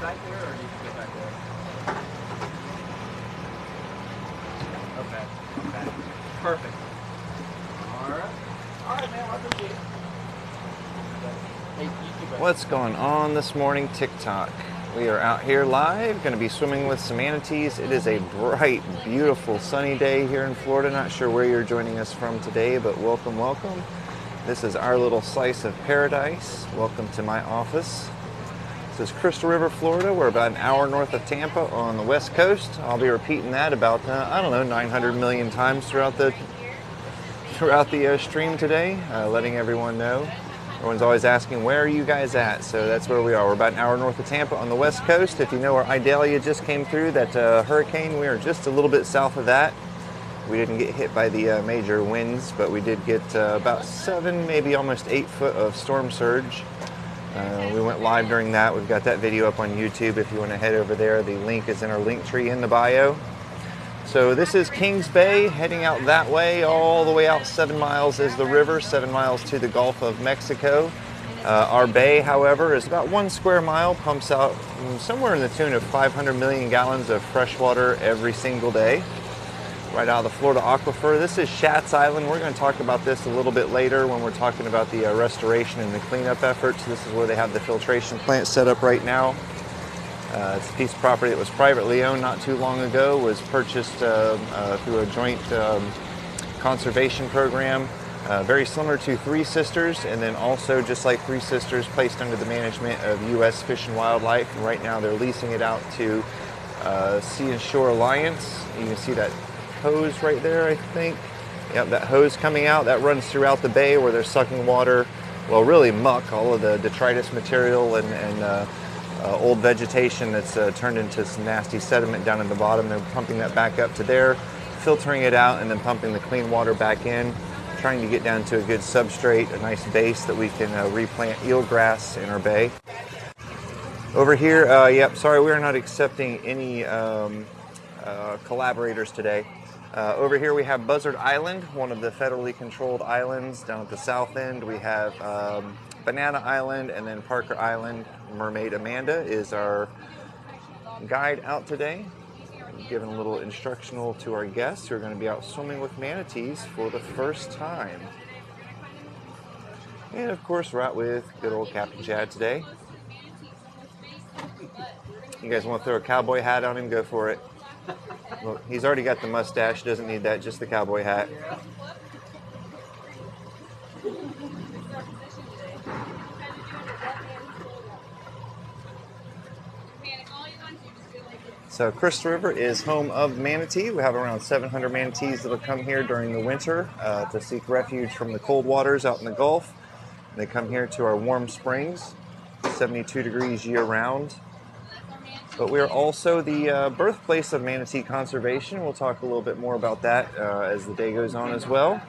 back there, or you can get back there? Okay. Okay. Perfect. All right, man. I appreciate it. Hey, you too, buddy. What's going on this morning, TikTok? We are out here live, going to be swimming with some manatees. It is a bright, beautiful, sunny day here in Florida. Not sure where you're joining us from today, but welcome, welcome. This is our little slice of paradise. Welcome to my office. This is Crystal River, Florida. We're about an hour north of Tampa on the west coast. I'll be repeating that about, 900 million times throughout the stream today, letting everyone know. Everyone's always asking, where are you guys at? So that's where we are. We're about an hour north of Tampa on the west coast. If you know where Idalia just came through, that hurricane, we are just a little bit south of that. We didn't get hit by the major winds, but we did get about 7, maybe almost 8 foot of storm surge. We went live during that. We've got that video up on YouTube if you want to head over there. The link is in our link tree in the bio. So this is Kings Bay, heading out that way. All the way out 7 miles is the river, 7 miles to the Gulf of Mexico. Our bay, however, is about 1 square mile, pumps out somewhere in the tune of 500 million gallons of fresh water every single day, right out of the Florida aquifer. This is Schatz Island. We're going to talk about this a little bit later when we're talking about the restoration and the cleanup efforts. This is where they have the filtration plant set up right now. It's a piece of property that was privately owned not too long ago, was purchased through a joint conservation program, very similar to Three Sisters, and then also just like Three Sisters, placed under the management of U.S. Fish and Wildlife, and right now they're leasing it out to Sea and Shore Alliance. You can see that hose right there, I think. Yep, that hose coming out, that runs throughout the bay where they're sucking water, well, really muck, all of the detritus material and old vegetation that's turned into some nasty sediment down in the bottom. They're pumping that back up to there, filtering it out, and then pumping the clean water back in, trying to get down to a good substrate, a nice base that we can replant eelgrass in our bay. Over here, sorry, we are not accepting any collaborators today. Over here we have Buzzard Island, one of the federally controlled islands. Down at the south end we have Banana Island, and then Parker Island. Mermaid Amanda is our guide out today, giving a little instructional to our guests who are going to be out swimming with manatees for the first time. And of course we're out with good old Captain Chad today. You guys want to throw a cowboy hat on him? Go for it. Look, he's already got the mustache, doesn't need that, just the cowboy hat. So Crystal River is home of manatee. We have around 700 manatees that will come here during the winter to seek refuge from the cold waters out in the Gulf. They come here to our warm springs, 72 degrees year-round. But we are also the birthplace of manatee conservation. We'll talk a little bit more about that as the day goes on as well.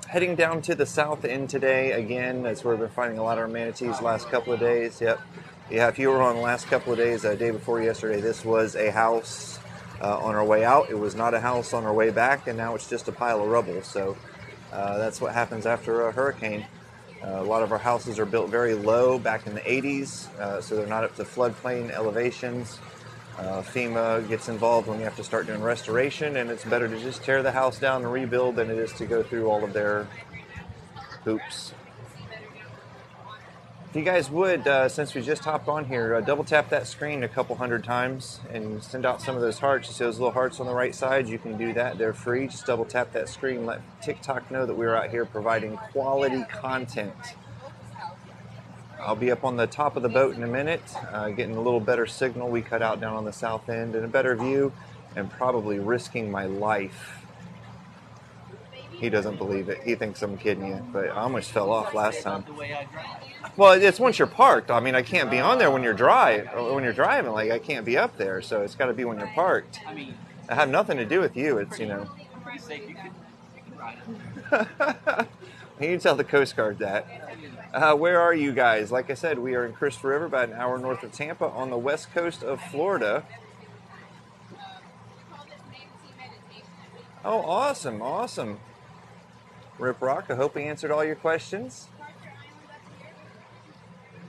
Heading down to the south end today, again, that's where we've been finding a lot of our manatees the last couple of days. Yep. Yeah, if you were on the last couple of days, day before yesterday, this was a house on our way out. It was not a house on our way back, and now it's just a pile of rubble. So that's what happens after a hurricane. A lot of our houses are built very low back in the 80s, so they're not up to floodplain elevations. FEMA gets involved when you have to start doing restoration, and it's better to just tear the house down and rebuild than it is to go through all of their hoops. If you guys would, since we just hopped on here, double tap that screen a couple hundred times and send out some of those hearts. You see those little hearts on the right side? You can do that. They're free. Just double tap that screen. Let TikTok know that we're out here providing quality content. I'll be up on the top of the boat in a minute, getting a little better signal. We cut out down on the south end and a better view, and probably risking my life. He doesn't believe it. He thinks I'm kidding you, but I almost fell off last time. Well, it's once you're parked. I mean, I can't be on there when you're driving. Like, I can't be up there, so it's got to be when you're parked. I have nothing to do with you. It's, I'm pretty safe. You can ride it. You tell the Coast Guard that. Where are you guys? Like I said, we are in Crystal River, about an hour north of Tampa, on the west coast of Florida. Oh, awesome, awesome. Rip Rock, I hope we answered all your questions.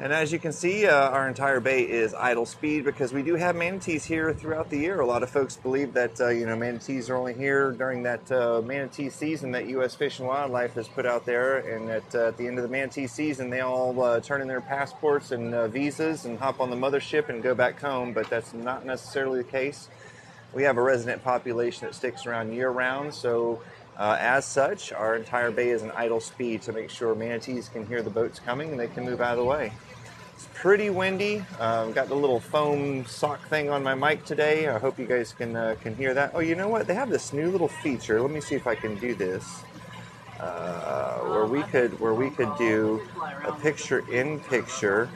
And as you can see, our entire bay is idle speed because we do have manatees here throughout the year. A lot of folks believe that manatees are only here during that manatee season that U.S. Fish and Wildlife has put out there, and that at the end of the manatee season they all turn in their passports and visas and hop on the mothership and go back home, but that's not necessarily the case. We have a resident population that sticks around year-round, so as such, our entire bay is an idle speed to make sure manatees can hear the boats coming and they can move out of the way. It's pretty windy. Got the little foam sock thing on my mic today. I hope you guys can hear that. Oh, you know what? They have this new little feature. Let me see if I can do this. Where we could do a picture-in-picture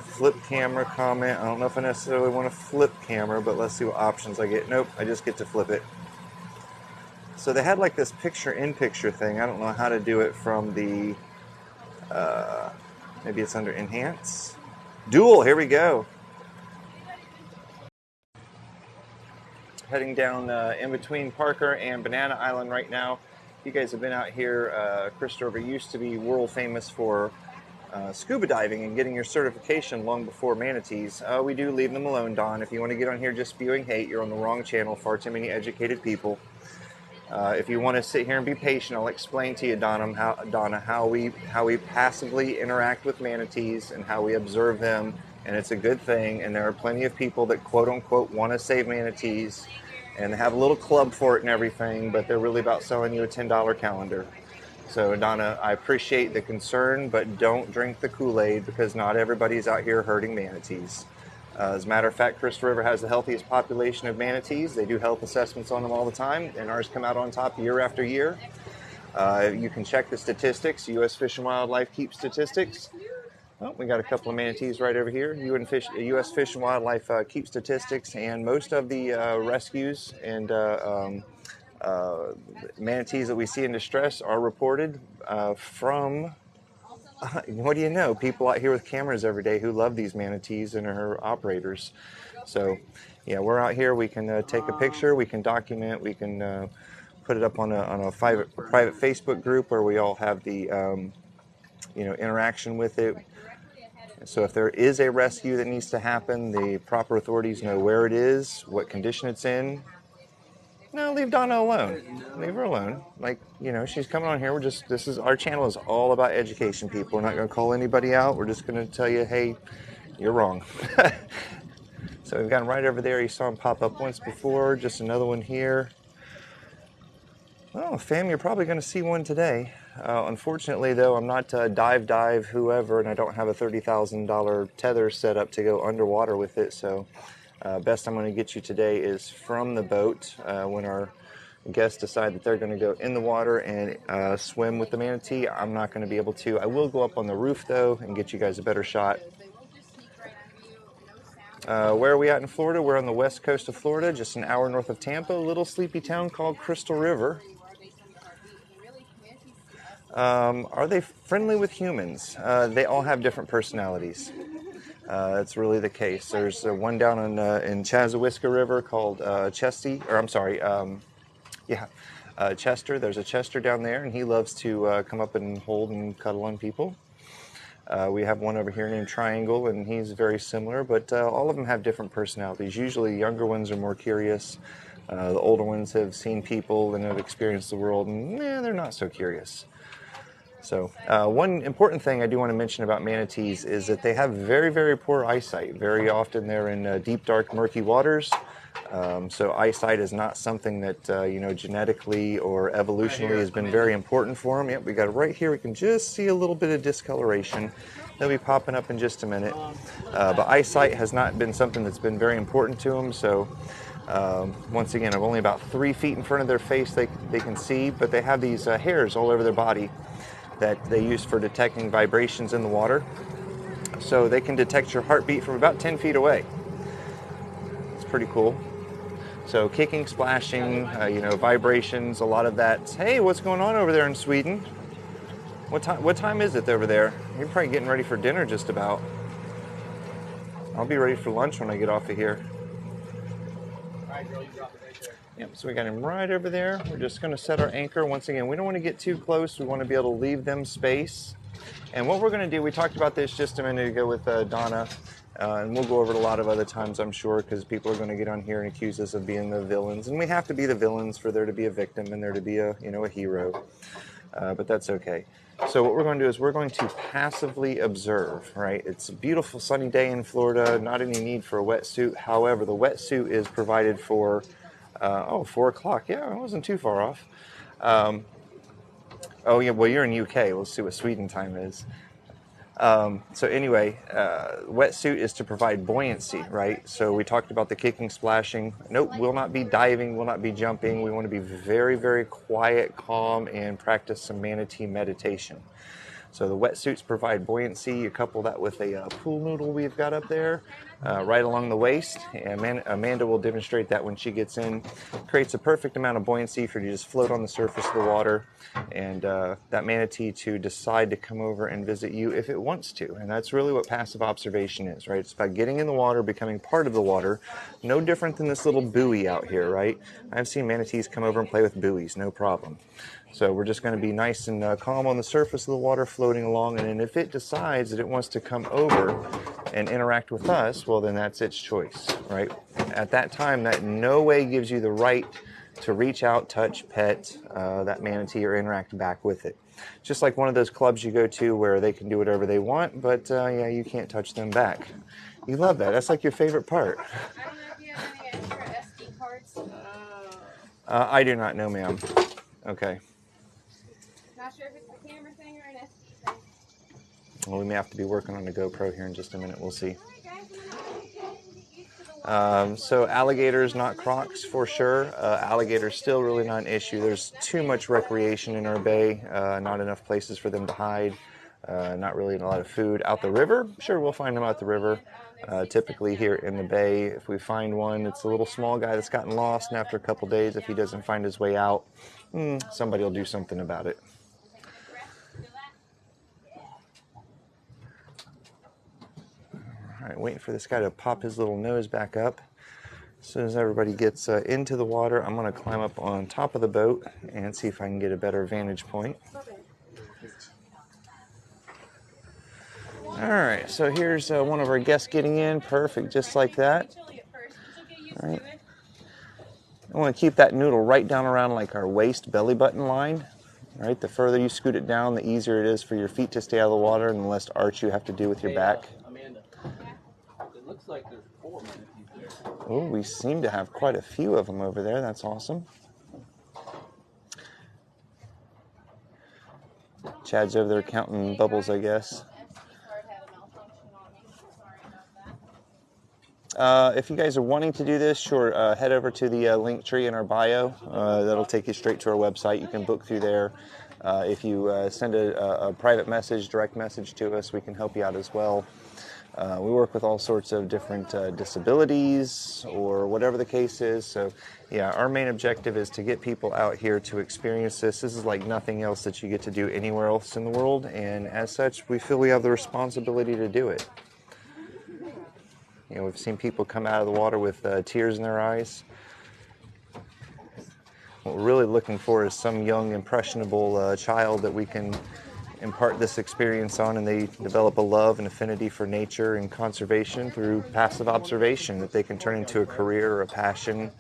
flip camera comment. I don't know if I necessarily want to flip camera, but let's see what options I get. Nope, I just get to flip it. So they had like this picture-in-picture thing. I don't know how to do it from the... maybe it's under Enhance. Dual, here we go. Heading down in between Parker and Banana Island right now. You guys have been out here. Crystal River used to be world famous for scuba diving and getting your certification long before manatees. We do leave them alone, Don. If you want to get on here just spewing hate, you're on the wrong channel. Far too many educated people. If you want to sit here and be patient, I'll explain to you, Donna, how we passively interact with manatees and how we observe them, and it's a good thing. And there are plenty of people that quote unquote want to save manatees, and they have a little club for it and everything, but they're really about selling you a $10 calendar. So Donna, I appreciate the concern, but don't drink the Kool-Aid because not everybody's out here hurting manatees. As a matter of fact, Crystal River has the healthiest population of manatees. They do health assessments on them all the time, and ours come out on top year after year. You can check the statistics. U.S. Fish and Wildlife keeps statistics. Oh, we got a couple of manatees right over here. U.S. Fish and Wildlife keeps statistics, and most of the rescues and manatees that we see in distress are reported from... what do you know? People out here with cameras every day who love these manatees and are operators. So, yeah, we're out here. We can take a picture. We can document. We can put it up on a private Facebook group where we all have the interaction with it. So if there is a rescue that needs to happen, the proper authorities know where it is, what condition it's in. No, leave Donna alone. Leave her alone. Like, she's coming on here. Our channel is all about education, people. We're not going to call anybody out. We're just going to tell you, hey, you're wrong. So we've got him right over there. You saw him pop up once before. Just another one here. Oh, fam, you're probably going to see one today. Unfortunately, though, I'm not dive whoever, and I don't have a $30,000 tether set up to go underwater with it, so... best I'm going to get you today is from the boat when our guests decide that they're going to go in the water and swim with the manatee. I'm not going to be able to. I will go up on the roof, though, and get you guys a better shot. Where are we at in Florida? We're on the west coast of Florida, just an hour north of Tampa, a little sleepy town called Crystal River. Are they friendly with humans? They all have different personalities. That's really the case. There's one down in Chassahowiska River called Chester. There's a Chester down there, and he loves to come up and hold and cuddle on people. We have one over here named Triangle, and he's very similar, but all of them have different personalities. Usually younger ones are more curious. The older ones have seen people and have experienced the world, and they're not so curious. So one important thing I do want to mention about manatees is that they have very, very poor eyesight. Very often they're in deep, dark, murky waters. So eyesight is not something that, genetically or evolutionally has been very important for them. Yep, we got it right here. We can just see a little bit of discoloration. They'll be popping up in just a minute. But eyesight has not been something that's been very important to them. So once again, I'm only about 3 feet in front of their face they can see, but they have these hairs all over their body that they use for detecting vibrations in the water. So they can detect your heartbeat from about 10 feet away. It's pretty cool. So kicking, splashing, vibrations, a lot of that. Hey, what's going on over there in Sweden? What time is it over there? You're probably getting ready for dinner just about. I'll be ready for lunch when I get off of here. Yep, so we got him right over there. We're just going to set our anchor. Once again, we don't want to get too close. We want to be able to leave them space. And what we're going to do, we talked about this just a minute ago with Donna, and we'll go over it a lot of other times, I'm sure, because people are going to get on here and accuse us of being the villains, and we have to be the villains for there to be a victim and there to be a, you know, a hero, but that's okay. So what we're going to do is we're going to passively observe, right? It's a beautiful sunny day in Florida, not any need for a wetsuit. However, the wetsuit is provided for, 4 o'clock. Yeah, I wasn't too far off. Oh, yeah, well, you're in UK. Let's see what Sweden time is. So anyway, wetsuit is to provide buoyancy, right? So we talked about the kicking, splashing. Nope, we'll not be diving, we'll not be jumping. We want to be very, very quiet, calm, and practice some manatee meditation. So the wetsuits provide buoyancy. You couple that with a pool noodle we've got up there right along the waist. And Amanda will demonstrate that when she gets in. Creates a perfect amount of buoyancy for you to just float on the surface of the water. And that manatee to decide to come over and visit you if it wants to. And that's really what passive observation is, right? It's about getting in the water, becoming part of the water. No different than this little buoy out here, right? I've seen manatees come over and play with buoys, no problem. So we're just going to be nice and calm on the surface of the water, floating along. And then if it decides that it wants to come over and interact with us, well, then that's its choice, right? At that time, that in no way gives you the right to reach out, touch, pet that manatee or interact back with it. Just like one of those clubs you go to where they can do whatever they want, but yeah, you can't touch them back. You love that. That's like your favorite part. I don't know if you have any extra SD cards. I do not know, ma'am. Okay. Not sure if it's the camera thing or an SD thing. Well, we may have to be working on a GoPro here in just a minute. We'll see. So alligators, not crocs for sure. Alligators still really not an issue. There's too much recreation in our bay, not enough places for them to hide, not really a lot of food. Out the river, sure, we'll find them out the river. Typically here in the bay, if we find one, it's a little small guy that's gotten lost, and after a couple days, if he doesn't find his way out, somebody will do something about it. All right, waiting for this guy to pop his little nose back up. As soon as everybody gets into the water, I'm going to climb up on top of the boat and see if I can get a better vantage point. All right, so here's one of our guests getting in. Perfect, just like that. All right. I want to keep that noodle right down around like our waist belly button line. All right, the further you scoot it down, the easier it is for your feet to stay out of the water and the less arch you have to do with your back. It looks like there's 4 manatees there. Oh, we seem to have quite a few of them over there. That's awesome. Chad's over there counting bubbles, I guess. If you guys are wanting to do this, sure, head over to the link tree in our bio. That'll take you straight to our website. You can book through there. If you send a private message, direct message to us, we can help you out as well. We work with all sorts of different disabilities or whatever the case is. So, yeah, our main objective is to get people out here to experience this. This is like nothing else that you get to do anywhere else in the world. And as such, we feel we have the responsibility to do it. You know, we've seen people come out of the water with tears in their eyes. What we're really looking for is some young, impressionable child that we can impart this experience on, and they develop a love and affinity for nature and conservation through passive observation that they can turn into a career or a passion.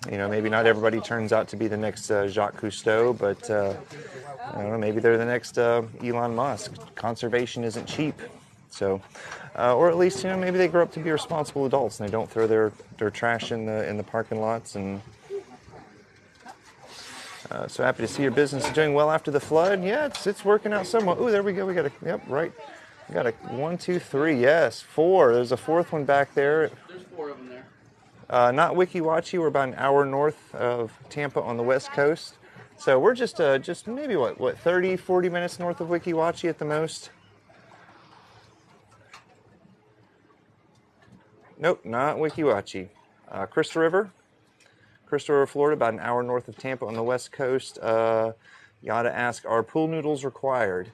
You know, maybe not everybody turns out to be the next Jacques Cousteau, but I don't know, maybe they're the next Elon Musk. Conservation isn't cheap. So, or at least, you know, maybe they grow up to be responsible adults and they don't throw their trash in the parking lots. And so happy to see your business is doing well after the flood. Yeah, it's working out somewhat. Oh, there we go. We got right. We got a 1, 2, 3. Yes, 4. There's a 4th one back there. There's 4 of them there. Not Wiki Wachi. We're about an hour north of Tampa on the west coast. So we're just maybe what 30, 40 minutes north of Wiki Wachi at the most. Nope, not Wiki Wachi. Crystal River, Florida, about an hour north of Tampa on the west coast. You ought to ask, are pool noodles required?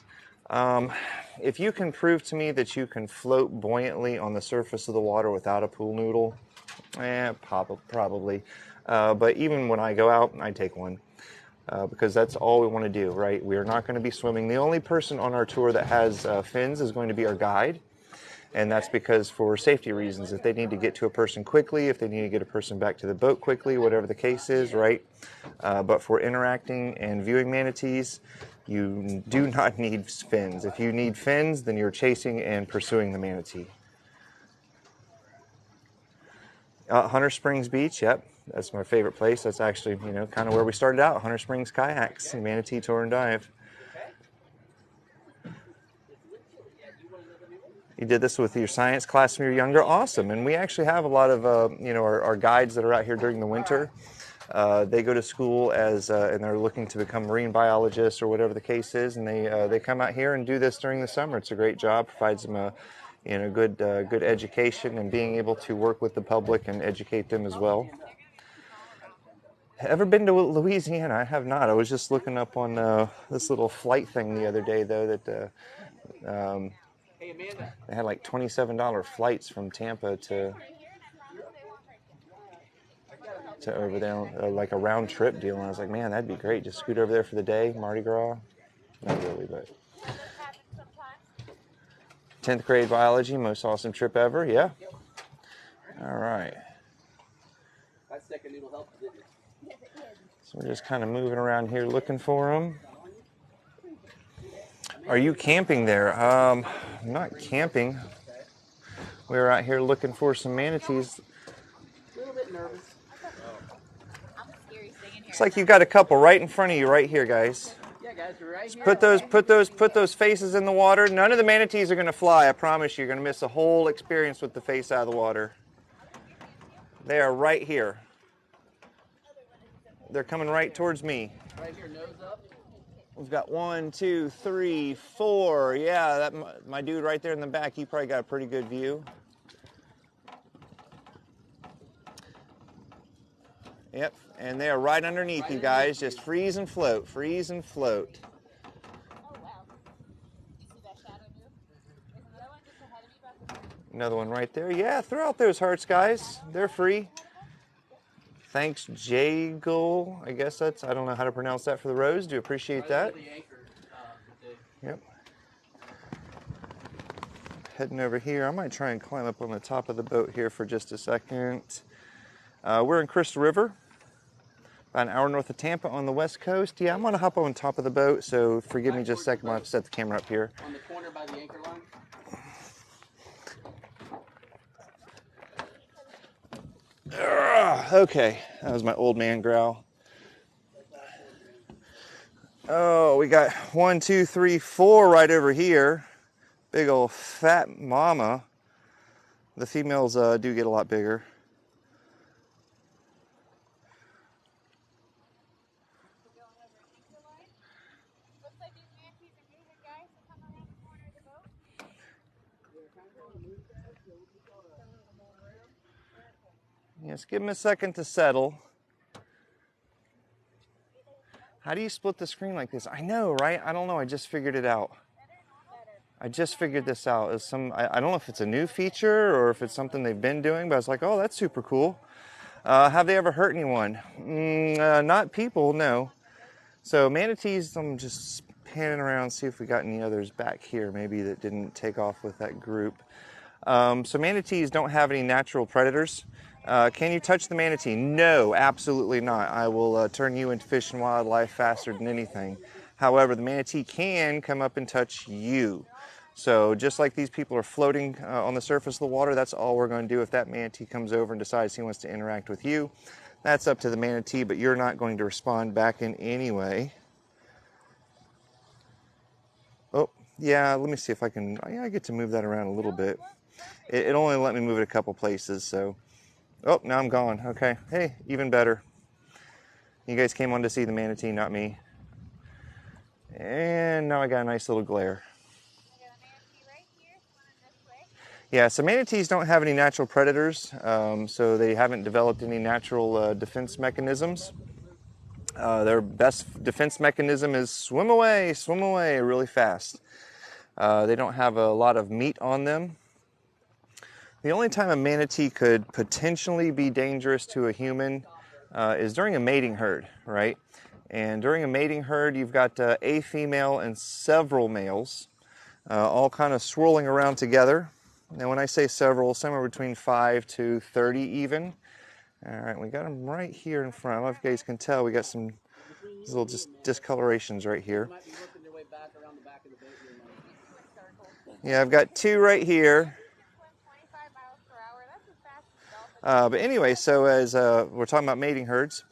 If you can prove to me that you can float buoyantly on the surface of the water without a pool noodle, probably. But even when I go out, I take one. because that's all we want to do, right? We are not going to be swimming. The only person on our tour that has fins is going to be our guide, and that's because for safety reasons, if they need to get to a person quickly, if they need to get a person back to the boat quickly, whatever the case is, right? But for interacting and viewing manatees, you do not need fins. If you need fins, then you're chasing and pursuing the manatee. Hunter Springs Beach, yep. That's my favorite place. That's actually, you know, kind of where we started out, Hunter Springs Kayaks, Manatee Tour and Dive. You did this with your science class when you were younger? Awesome. And we actually have a lot of, you know, our guides that are out here during the winter. They go to school as, and they're looking to become marine biologists or whatever the case is, and they come out here and do this during the summer. It's a great job, provides them a, you know, good education and being able to work with the public and educate them as well. Ever been to Louisiana? I have not. I was just looking up on this little flight thing the other day, though, that they had like $27 flights from Tampa to over there, like a round trip deal. And I was like, man, that'd be great. Just scoot over there for the day, Mardi Gras. Not really, but 10th grade biology, most awesome trip ever. Yeah. All right. So we're just kind of moving around here looking for them. Are you camping there? I'm not camping. We're out here looking for some manatees. A little bit nervous. Looks like you got a couple right in front of you, right here, guys. Yeah, guys, we're right here. Put those faces in the water. None of the manatees are going to fly. I promise you. You're going to miss a whole experience with the face out of the water. They are right here. They're coming right towards me. Right here, nose up. We've got 1, 2, 3, 4. Yeah, that my dude right there in the back. He probably got a pretty good view. Yep, and they are right underneath you guys. Just freeze and float, freeze and float. Oh, wow. You see that shadow move? There's another one just ahead of me. Another one right there. Yeah, throw out those hearts, guys. They're free. Thanks, Jagle. I guess I don't know how to pronounce that for the rose. Do appreciate that. Yep. Heading over here. I might try and climb up on the top of the boat here for just a second. We're in Crystal River, about an hour north of Tampa on the west coast. Yeah, I'm going to hop on top of the boat, so forgive me just a second. I'll have to set the camera up here. On the corner by the anchor line. Okay, that was my old man growl. Oh, we got 1, 2, 3, 4 right over here. Big old fat mama. The females do get a lot bigger. Looks like these manatees are moving, guys. So come around the corner of the boat. Yes, give them a second to settle. How do you split the screen like this? I know, right? I don't know. I just figured it out. I just figured this out. I don't know if it's a new feature or if it's something they've been doing, but I was like, oh, that's super cool. Have they ever hurt anyone? Not people, no. So manatees, I'm just panning around, see if we got any others back here maybe that didn't take off with that group. So manatees don't have any natural predators. Can you touch the manatee? No, absolutely not. I will turn you into Fish and Wildlife faster than anything. However, the manatee can come up and touch you. So just like these people are floating on the surface of the water, that's all we're going to do. If that manatee comes over and decides he wants to interact with you, that's up to the manatee, but you're not going to respond back in any way. Oh, yeah, let me see if I can. Yeah, I get to move that around a little bit. It only let me move it a couple places, so. Oh, now I'm gone. Okay. Hey, even better. You guys came on to see the manatee, not me. And now I got a nice little glare. I got a manatee right here, swimming this way. Yeah, so manatees don't have any natural predators, so they haven't developed any natural defense mechanisms. Their best defense mechanism is swim away really fast. They don't have a lot of meat on them. The only time a manatee could potentially be dangerous to a human is during a mating herd, right? And during a mating herd, you've got a female and several males, all kind of swirling around together. Now when I say several, somewhere between 5 to 30 even. All right, we got them right here in front. I don't know if you guys can tell, we got some little just discolorations right here. Yeah, I've got 2 right here. But anyway, so as we're talking about mating herds,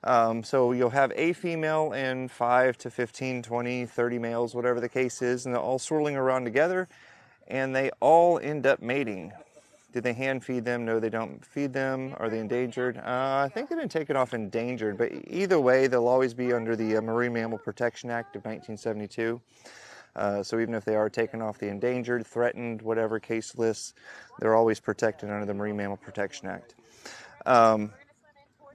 so you'll have a female and 5 to 15, 20, 30 males, whatever the case is, and they're all swirling around together, and they all end up mating. Do they hand feed them? No, they don't feed them. Are they endangered? I think they've been taken off endangered, but either way, they'll always be under the Marine Mammal Protection Act of 1972. So even if they are taken off the endangered, threatened, whatever case lists, they're always protected under the Marine Mammal Protection Act.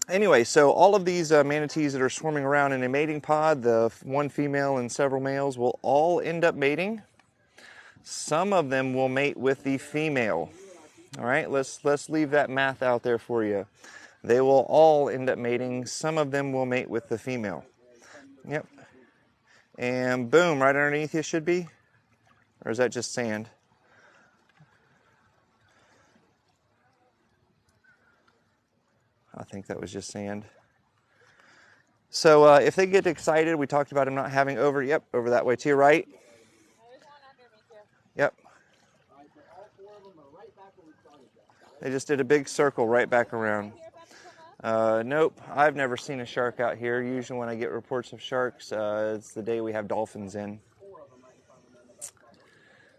Anyway, so all of these manatees that are swarming around in a mating pod, the one female and several males, will all end up mating. Some of them will mate with the female. All right, let's leave that math out there for you. They will all end up mating. Some of them will mate with the female. Yep. And boom, right underneath you should be? Or is that just sand? I think that was just sand. So if they get excited, we talked about them not having over that way to your right. There's one under me too. Yep. They just did a big circle right back around. Nope, I've never seen a shark out here. Usually when I get reports of sharks, it's the day we have dolphins in.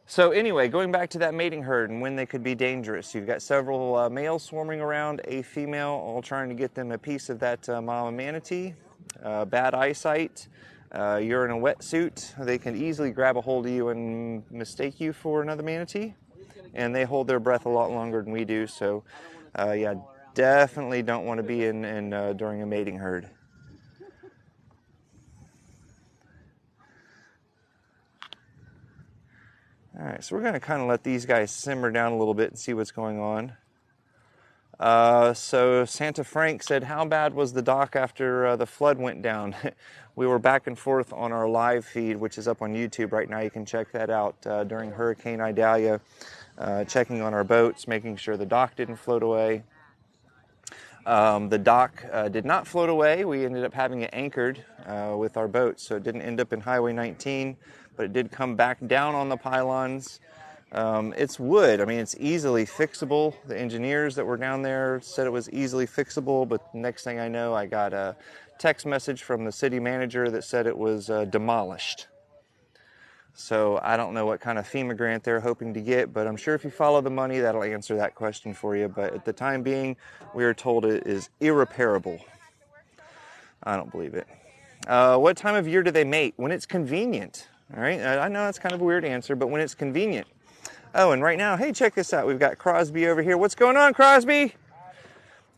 So anyway, going back to that mating herd and when they could be dangerous. You've got several males swarming around, a female, all trying to get them a piece of that mama manatee. Bad eyesight, you're in a wetsuit, they can easily grab a hold of you and mistake you for another manatee. And they hold their breath a lot longer than we do, so yeah, definitely don't want to be in during a mating herd. All right, so we're going to kind of let these guys simmer down a little bit and see what's going on. So Santa Frank said, how bad was the dock after the flood went down? We were back and forth on our live feed, which is up on YouTube right now. You can check that out during Hurricane Idalia, checking on our boats, making sure the dock didn't float away. The dock did not float away. We ended up having it anchored with our boats, so it didn't end up in Highway 19, but it did come back down on the pylons. It's wood. I mean, it's easily fixable. The engineers that were down there said it was easily fixable, but next thing I know, I got a text message from the city manager that said it was demolished. So I don't know what kind of FEMA grant they're hoping to get, but I'm sure if you follow the money, that'll answer that question for you. But at the time being, we are told it is irreparable. I don't believe it. What time of year do they mate? When it's convenient. All right, I know that's kind of a weird answer, but when it's convenient. Oh, and right now, hey, check this out. We've got Crosby over here. What's going on, Crosby?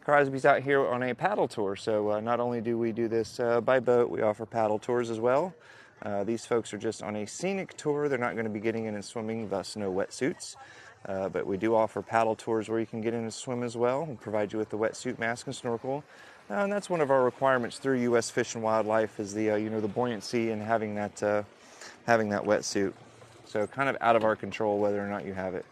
Crosby's out here on a paddle tour. So not only do we do this by boat, we offer paddle tours as well. These folks are just on a scenic tour. They're not going to be getting in and swimming, thus no wetsuits. But we do offer paddle tours where you can get in and swim as well and provide you with the wetsuit, mask, and snorkel. And that's one of our requirements through U.S. Fish and Wildlife is the the buoyancy and having that wetsuit. So kind of out of our control whether or not you have it.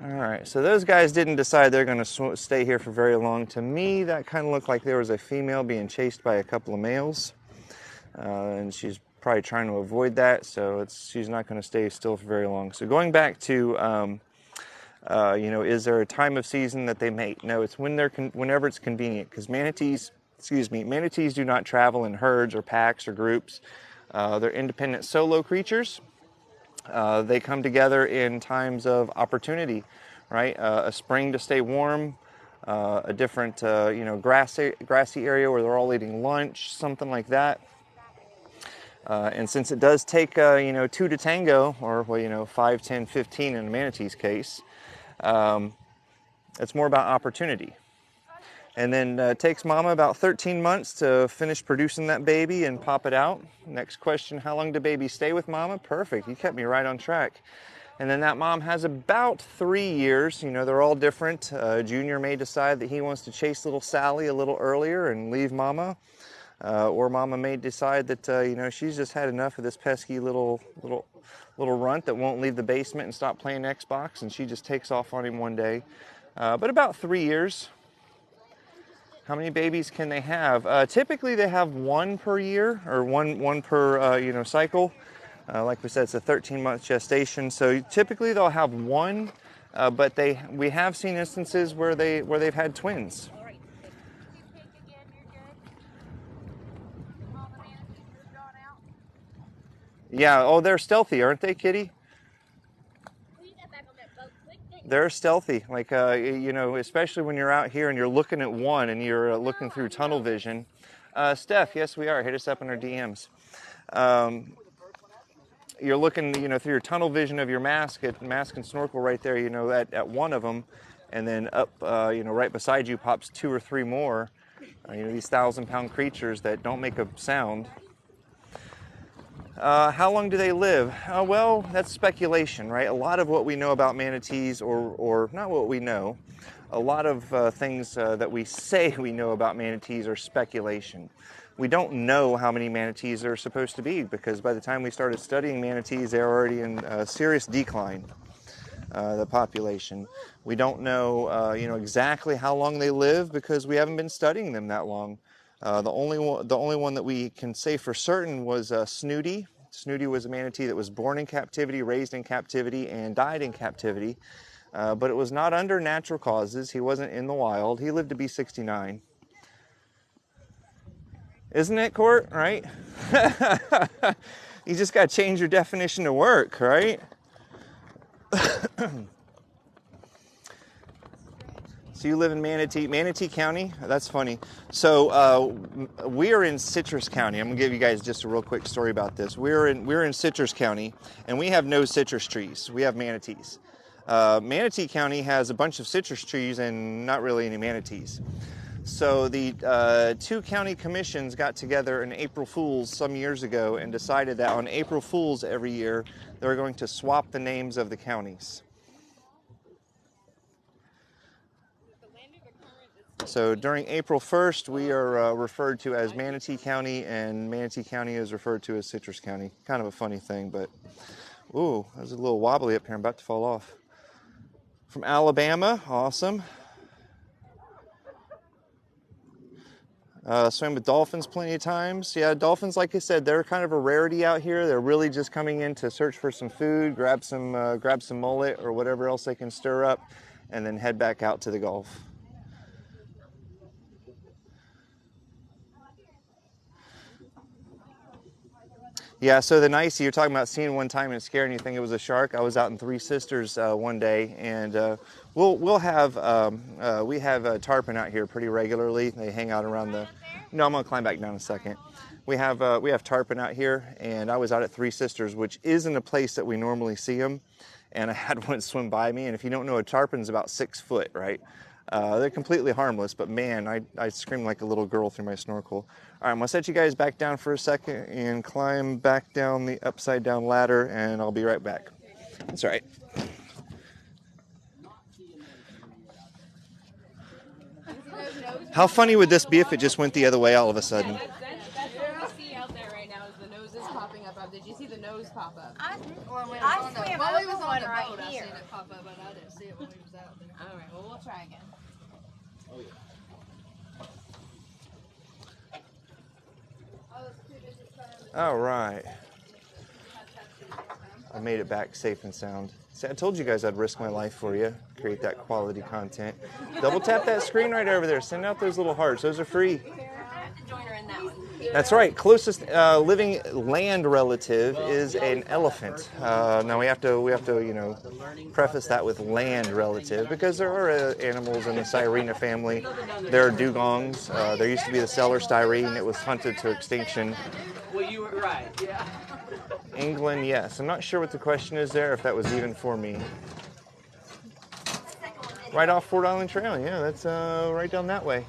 All right, so those guys didn't decide they're going to stay here for very long. To me, that kind of looked like there was a female being chased by a couple of males. And she's probably trying to avoid that, so she's not going to stay still for very long. So going back to, is there a time of season that they mate? No, it's whenever it's convenient, because manatees do not travel in herds or packs or groups. They're independent solo creatures. They come together in times of opportunity, right? A spring to stay warm, a different, grassy area where they're all eating lunch, something like that. And since it does take, 2 to tango, or 5, 10, 15 in a manatee's case, it's more about opportunity. And then it takes mama about 13 months to finish producing that baby and pop it out. Next question, how long do babies stay with mama? Perfect, you kept me right on track. And then that mom has about 3 years. You know, they're all different. Junior may decide that he wants to chase little Sally a little earlier and leave mama. Or mama may decide that, you know, she's just had enough of this pesky little runt that won't leave the basement and stop playing Xbox, and she just takes off on him one day. But about 3 years. How many babies can they have? Typically they have one per year, or one per you know, cycle. Like we said, it's a 13-month gestation, so typically they'll have one, but we have seen instances where they've had twins. All right. If you pick again, you're good. All the manatees moved on out. Yeah, oh, they're stealthy, aren't they, Kitty? We got back on that boat quick. They're stealthy, like, you know, especially when you're out here and you're looking at one and you're looking through tunnel vision. Steph, yes, we are. Hit us up in our DMs. You're looking, you know, through your tunnel vision of your mask and snorkel right there, you know, at one of them, and then up, you know, right beside you pops 2 or 3 more. You know, these 1,000-pound creatures that don't make a sound. How long do they live? Well, that's speculation, right? A lot of what we know about manatees, or not what we know, a lot of things that we say we know about manatees are speculation. We don't know how many manatees there are supposed to be, because by the time we started studying manatees, they're already in serious decline, the population. We don't know, you know, exactly how long they live, because we haven't been studying them that long. The only one that we can say for certain was Snooty. Snooty was a manatee that was born in captivity, raised in captivity, and died in captivity. But it was not under natural causes. He wasn't in the wild. He lived to be 69. Isn't it, Court? Right? You just got to change your definition of work, right? So you live in Manatee County? That's funny. So we are in Citrus County. I'm gonna give you guys just a real quick story about this. We're in Citrus County, and we have no citrus trees. We have manatees. Manatee County has a bunch of citrus trees and not really any manatees. So the 2 county commissions got together in April Fools some years ago and decided that on April Fools every year, they were going to swap the names of the counties. So during April 1st, we are referred to as Manatee County, and Manatee County is referred to as Citrus County. Kind of a funny thing, but ooh, that was a little wobbly up here. I'm about to fall off. From Alabama, awesome. Swam with dolphins plenty of times. Yeah, dolphins, like I said, they're kind of a rarity out here. They're really just coming in to search for some food, grab some mullet or whatever else they can stir up, and then head back out to the Gulf. Yeah, so the nicey, you're talking about seeing one time and scaring you think it was a shark. I was out in Three Sisters one day, and we have tarpon out here pretty regularly. They hang out around the. No, I'm gonna climb back down in a second. We have tarpon out here, and I was out at Three Sisters, which isn't a place that we normally see them. And I had one swim by me, and if you don't know, a tarpon's about 6 foot, right? They're completely harmless, but man, I screamed like a little girl through my snorkel. All right, I'm gonna set you guys back down for a second and climb back down the upside down ladder, and I'll be right back. That's all right. How funny would this be if it just went the other way all of a sudden? That's what we see out there right now is the noses popping up. Did you see the nose pop up? I Or when I it was on the, swam while we over was on one the right boat, I here. seen it pop up, but I didn't see it when we was out there. All right, well, we'll try again. All right. I made it back safe and sound. See, I told you guys I'd risk my life for you, create that quality content. Double tap that screen right over there. Send out those little hearts. Those are free. Join her in that one. That's right. Closest living land relative is an elephant. Now we have to, you know, preface that with land relative because there are animals in the Sirena family. There are dugongs. There used to be the Seller styrene. It was hunted to extinction. Well, you were right. Yeah. England, yes. I'm not sure what the question is there. If that was even for me. Right off Fort Island Trail. Yeah, that's right down that way.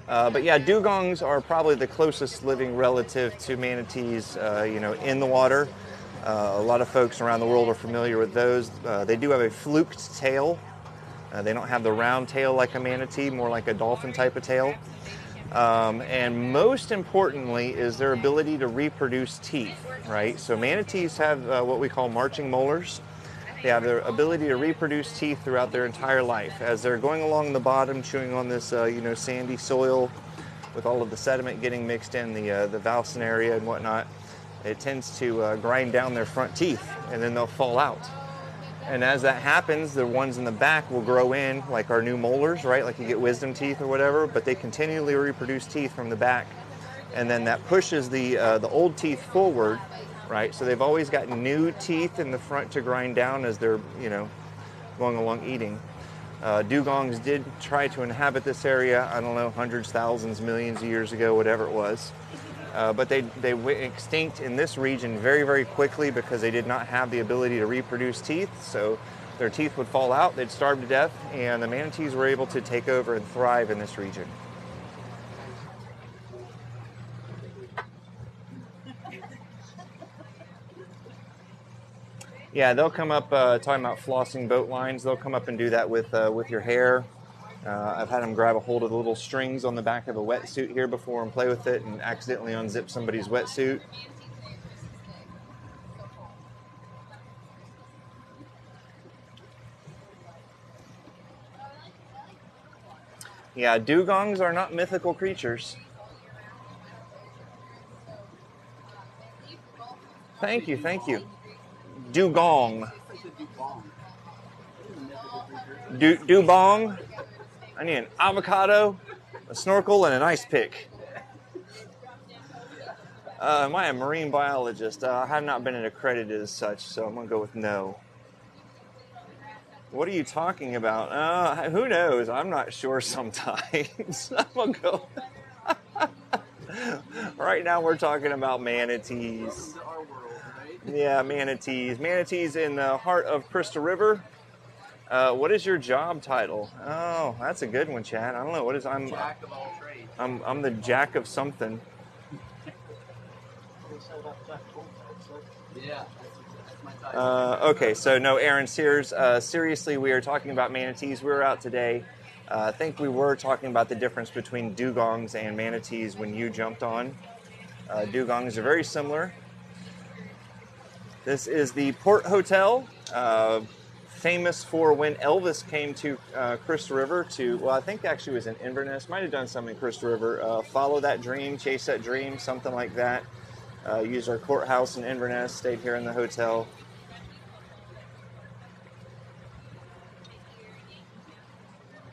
But yeah, dugongs are probably the closest living relative to manatees, you know, in the water. A lot of folks around the world are familiar with those. They do have a fluked tail. They don't have the round tail like a manatee, more like a dolphin type of tail. And most importantly is their ability to reproduce teeth, right? So manatees have what we call marching molars. They have their ability to reproduce teeth throughout their entire life. As they're going along the bottom, chewing on this, sandy soil with all of the sediment getting mixed in the valsine area and whatnot, it tends to grind down their front teeth, and then they'll fall out. And as that happens, the ones in the back will grow in, like our new molars, right? Like you get wisdom teeth or whatever, but they continually reproduce teeth from the back. And then that pushes the old teeth forward, right? So they've always got new teeth in the front to grind down as they're, going along eating. Dugongs did try to inhabit this area, I don't know, hundreds, thousands, millions of years ago, whatever it was. But they went extinct in this region very, very quickly because they did not have the ability to reproduce teeth. So their teeth would fall out, they'd starve to death, and the manatees were able to take over and thrive in this region. Yeah, they'll come up, talking about flossing boat lines, they'll come up and do that with your hair. I've had them grab a hold of the little strings on the back of a wetsuit here before and play with it and accidentally unzip somebody's wetsuit. Yeah, dugongs are not mythical creatures. Thank you, thank you. Dugong. Dubong. I need an avocado, a snorkel, and an ice pick. Am I a marine biologist? I have not been accredited as such, so I'm going to go with no. What are you talking about? Who knows? I'm not sure sometimes. I'm going to go. Right now we're talking about manatees. Yeah, manatees. Manatees in the heart of Crystal River. What is your job title? Oh, that's a good one, Chad. I don't know. What is I'm Jack of all trades. I'm the jack of something. Yeah, that's my title. Okay, so no, Aaron Sears. Seriously, we are talking about manatees. We were out today. I think we were talking about the difference between dugongs and manatees when you jumped on. Dugongs are very similar. This is the Port Hotel. Famous for when Elvis came to Crystal River I think actually it was in Inverness, might have done some in Crystal River, follow that dream, chase that dream, something like that. Used our courthouse in Inverness, stayed here in the hotel.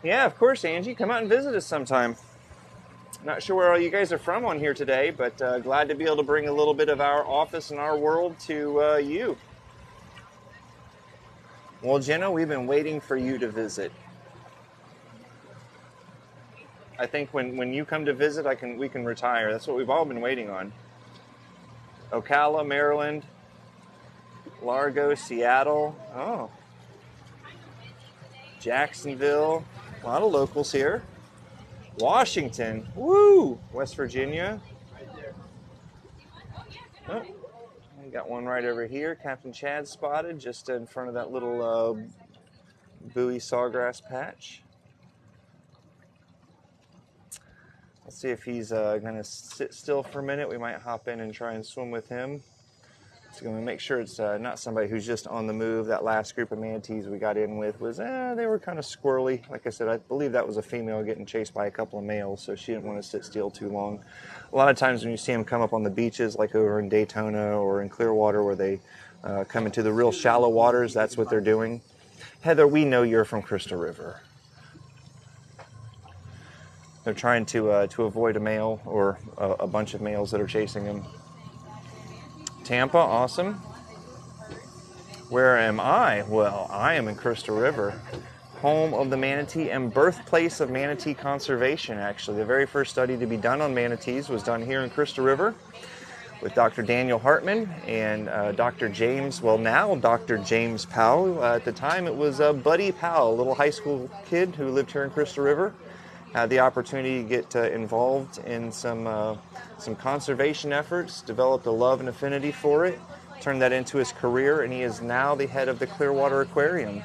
Yeah, of course, Angie, come out and visit us sometime. Not sure where all you guys are from on here today, but glad to be able to bring a little bit of our office and our world to you. Well, Jenna, we've been waiting for you to visit. I think when you come to visit, we can retire. That's what we've all been waiting on. Ocala, Maryland, Largo, Seattle. Oh, Jacksonville. A lot of locals here. Washington. Woo! West Virginia. Oh. Got one right over here. Captain Chad spotted just in front of that little buoy sawgrass patch. Let's see if he's going to sit still for a minute. We might hop in and try and swim with him. So going to make sure it's not somebody who's just on the move. That last group of manatees we got in with was, they were kind of squirrely. Like I said, I believe that was a female getting chased by a couple of males, so she didn't want to sit still too long. A lot of times when you see them come up on the beaches, like over in Daytona or in Clearwater, where they come into the real shallow waters, that's what they're doing. Heather, we know you're from Crystal River. They're trying to avoid a male or a bunch of males that are chasing them. Tampa, awesome. Where am I? Well, I am in Crystal River, home of the manatee and birthplace of manatee conservation, actually. The very first study to be done on manatees was done here in Crystal River with Dr. Daniel Hartman and Dr. James, now Dr. James Powell. At the time, it was Buddy Powell, a little high school kid who lived here in Crystal River. Had the opportunity to get involved in some conservation efforts, developed a love and affinity for it, turned that into his career, and he is now the head of the Clearwater Aquarium.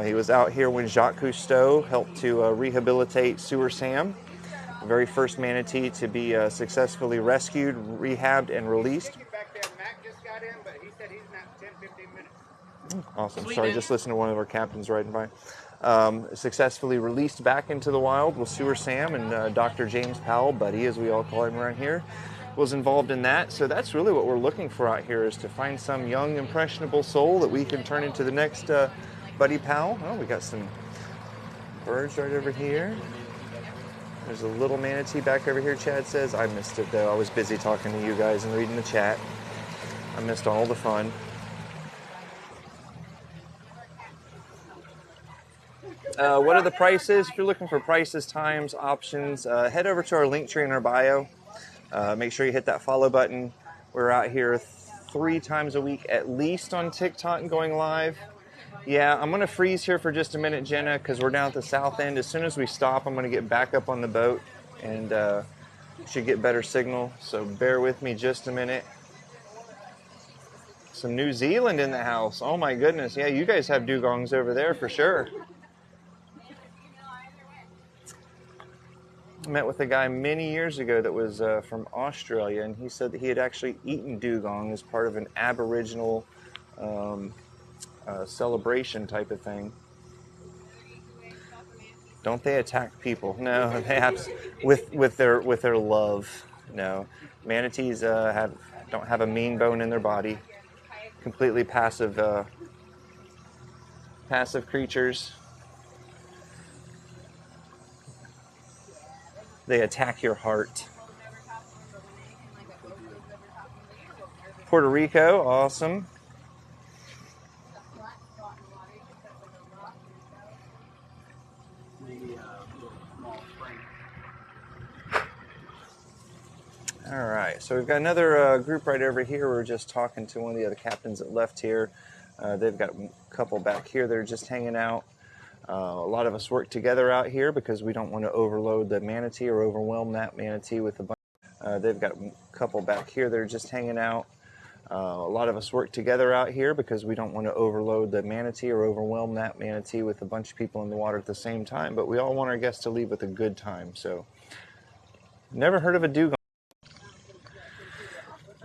He was out here when Jacques Cousteau helped to rehabilitate Sewer Sam, the very first manatee to be successfully rescued, rehabbed, and released. Awesome. Sorry, just listen to one of our captains riding by. Successfully released back into the wild with Sewer Sam, and Dr. James Powell, Buddy as we all call him around here, was involved in that. So that's really what we're looking for out here, is to find some young, impressionable soul that we can turn into the next Buddy Powell. Oh, we got some birds right over here. There's a little manatee back over here, Chad says. I missed it, though. I was busy talking to you guys and reading the chat. I missed all the fun. What are the prices? If you're looking for prices, times, options, head over to our link tree in our bio. Make sure you hit that follow button. We're out here 3 times a week at least on TikTok and going live. Yeah, I'm going to freeze here for just a minute, Jenna, because we're down at the south end. As soon as we stop, I'm going to get back up on the boat and should get better signal. So bear with me just a minute. Some New Zealand in the house. Oh my goodness. Yeah, you guys have dugongs over there for sure. I met with a guy many years ago that was from Australia, and he said that he had actually eaten dugong as part of an Aboriginal celebration type of thing. Don't they attack people? No, they have with their love. No, manatees don't have a mean bone in their body. Completely passive creatures. They attack your heart. Puerto Rico, awesome. All right, so we've got another group right over here. We're just talking to one of the other captains that left here. They've got a couple back here that are just hanging out. A lot of us work together out here because we don't want to overload the manatee or overwhelm that manatee with a bunch. They've got a couple back here that are just hanging out. A lot of us work together out here because we don't want to overload the manatee or overwhelm that manatee with a bunch of people in the water at the same time. But we all want our guests to leave with a good time. So, never heard of a dugong.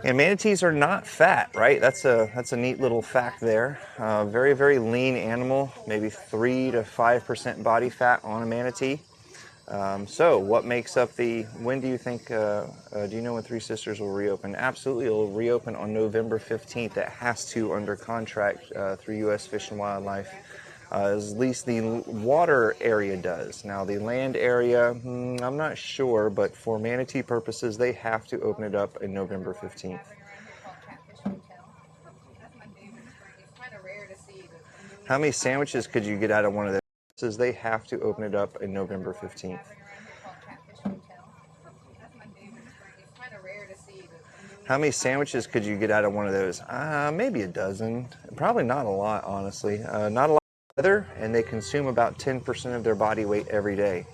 And manatees are not fat, right? That's a neat little fact there. Very, very lean animal, maybe 3 to 5% body fat on a manatee. So what makes up when do you think, do you know when Three Sisters will reopen? Absolutely, it will reopen on November 15th. It has to under contract through U.S. Fish and Wildlife. At least the water area does. Now the land area, I'm not sure, but for manatee purposes, they have to open it up in November 15th. How many sandwiches could you get out of one of those? Says they have to open it up in November 15th. How many sandwiches could you get out of one of those? Maybe a dozen. Probably not a lot, honestly. Not a lot. And they consume about 10% of their body weight every day.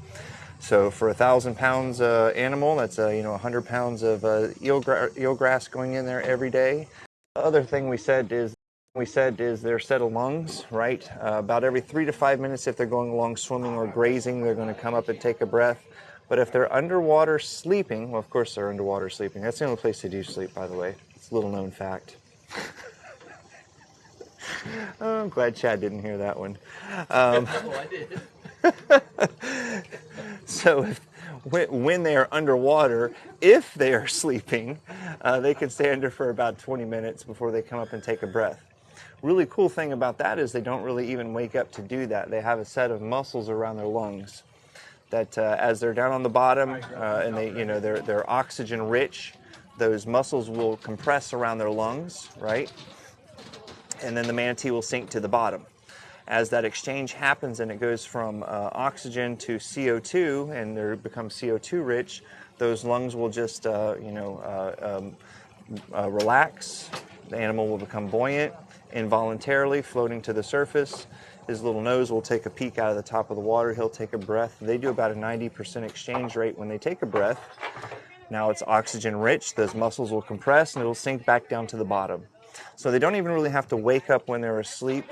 So for 1,000 pounds animal, that's 100 pounds of eelgrass going in there every day. The other thing we said is their set of lungs, right? About every 3 to 5 minutes, if they're going along swimming or grazing, they're going to come up and take a breath. But if they're underwater sleeping, well, of course they're underwater sleeping. That's the only place they do sleep, by the way. It's a little known fact. Oh, I'm glad Chad didn't hear that one. I did. So when they are underwater, if they are sleeping, they can stay under for about 20 minutes before they come up and take a breath. Really cool thing about that is they don't really even wake up to do that. They have a set of muscles around their lungs that as they're down on the bottom and they're oxygen rich, those muscles will compress around their lungs, right? And then the manatee will sink to the bottom. As that exchange happens and it goes from oxygen to CO2 and they become CO2 rich, those lungs will just relax. The animal will become buoyant, involuntarily floating to the surface. His little nose will take a peek out of the top of the water. He'll take a breath. They do about a 90% exchange rate when they take a breath. Now it's oxygen rich. Those muscles will compress and it'll sink back down to the bottom. So they don't even really have to wake up when they're asleep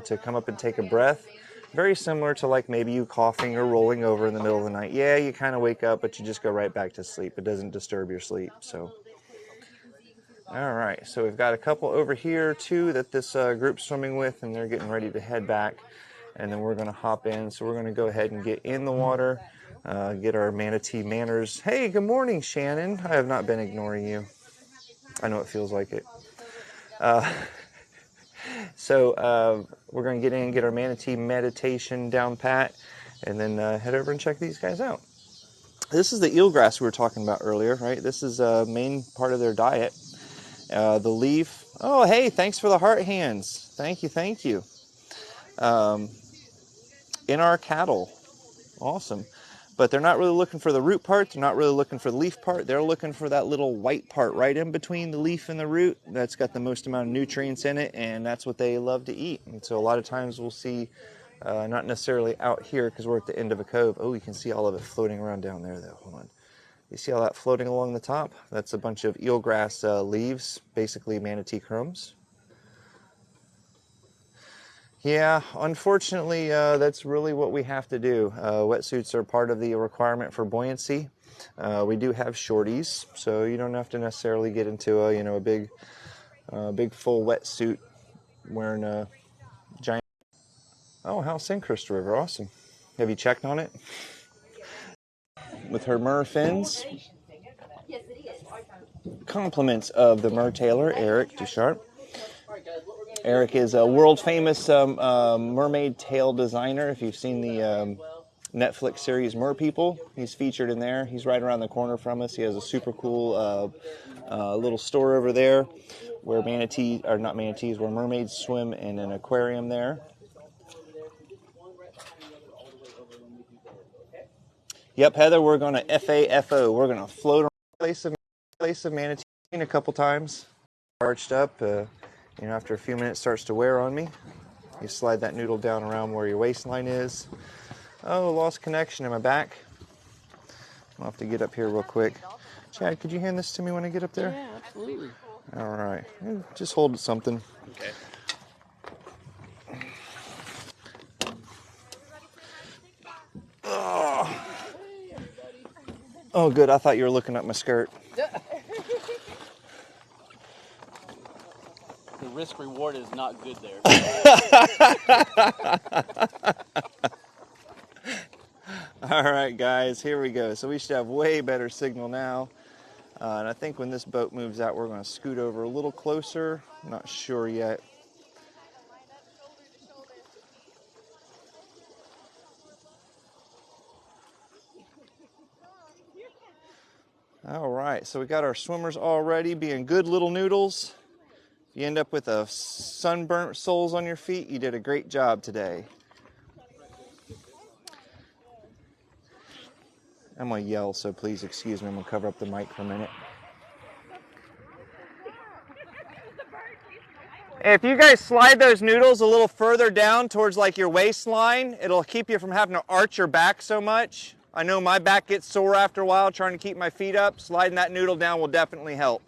to come up and take a breath. Very similar to like maybe you coughing or rolling over in the middle of the night. Yeah, you kind of wake up, but you just go right back to sleep. It doesn't disturb your sleep. So, all right. So we've got a couple over here too that this group's swimming with, and they're getting ready to head back. And then we're going to hop in. So we're going to go ahead and get in the water, get our manatee manners. Hey, good morning, Shannon. I have not been ignoring you. I know it feels like it. So we're going to get in, get our manatee meditation down pat, and then head over and check these guys out. This is the eelgrass we were talking about earlier, right? This is a main part of their diet. The leaf. Oh, hey, thanks for the heart hands. Thank you, thank you. In our cattle. Awesome. But they're not really looking for the root part. They're not really looking for the leaf part. They're looking for that little white part right in between the leaf and the root. That's got the most amount of nutrients in it, and that's what they love to eat. And so a lot of times we'll see, not necessarily out here because we're at the end of a cove. Oh, you can see all of it floating around down there, though. Hold on. You see all that floating along the top? That's a bunch of eelgrass leaves, basically manatee crumbs. Yeah, unfortunately, that's really what we have to do. Wetsuits are part of the requirement for buoyancy. We do have shorties, so you don't have to necessarily get into a big full wetsuit wearing a giant. Oh, House Crystal River, awesome. Have you checked on it? With her mer fins. Compliments of the mer tailor, Eric Ducharp. Eric is a world-famous mermaid tail designer. If you've seen the Netflix series Mer People, he's featured in there. He's right around the corner from us. He has a super cool little store over there where where mermaids swim in an aquarium there. Yep, Heather, we're going to FAFO. We're going to float around the place of Manatee a couple times. Arched up. After a few minutes starts to wear on me. You slide that noodle down around where your waistline is. Oh, lost connection. Am I back? I'll have to get up here real quick. Chad, could you hand this to me when I get up there? Yeah, absolutely. All right. Just hold something. Okay. Oh, good. I thought you were looking at my skirt. The risk reward is not good there. All right, guys, here we go. So we should have way better signal now. And I think when this boat moves out, we're going to scoot over a little closer. I'm not sure yet. All right, so we got our swimmers all ready, being good little noodles. If you end up with a sunburnt soles on your feet, you did a great job today. I'm going to yell, so please excuse me. I'm going to cover up the mic for a minute. If you guys slide those noodles a little further down towards like your waistline, it'll keep you from having to arch your back so much. I know my back gets sore after a while trying to keep my feet up. Sliding that noodle down will definitely help.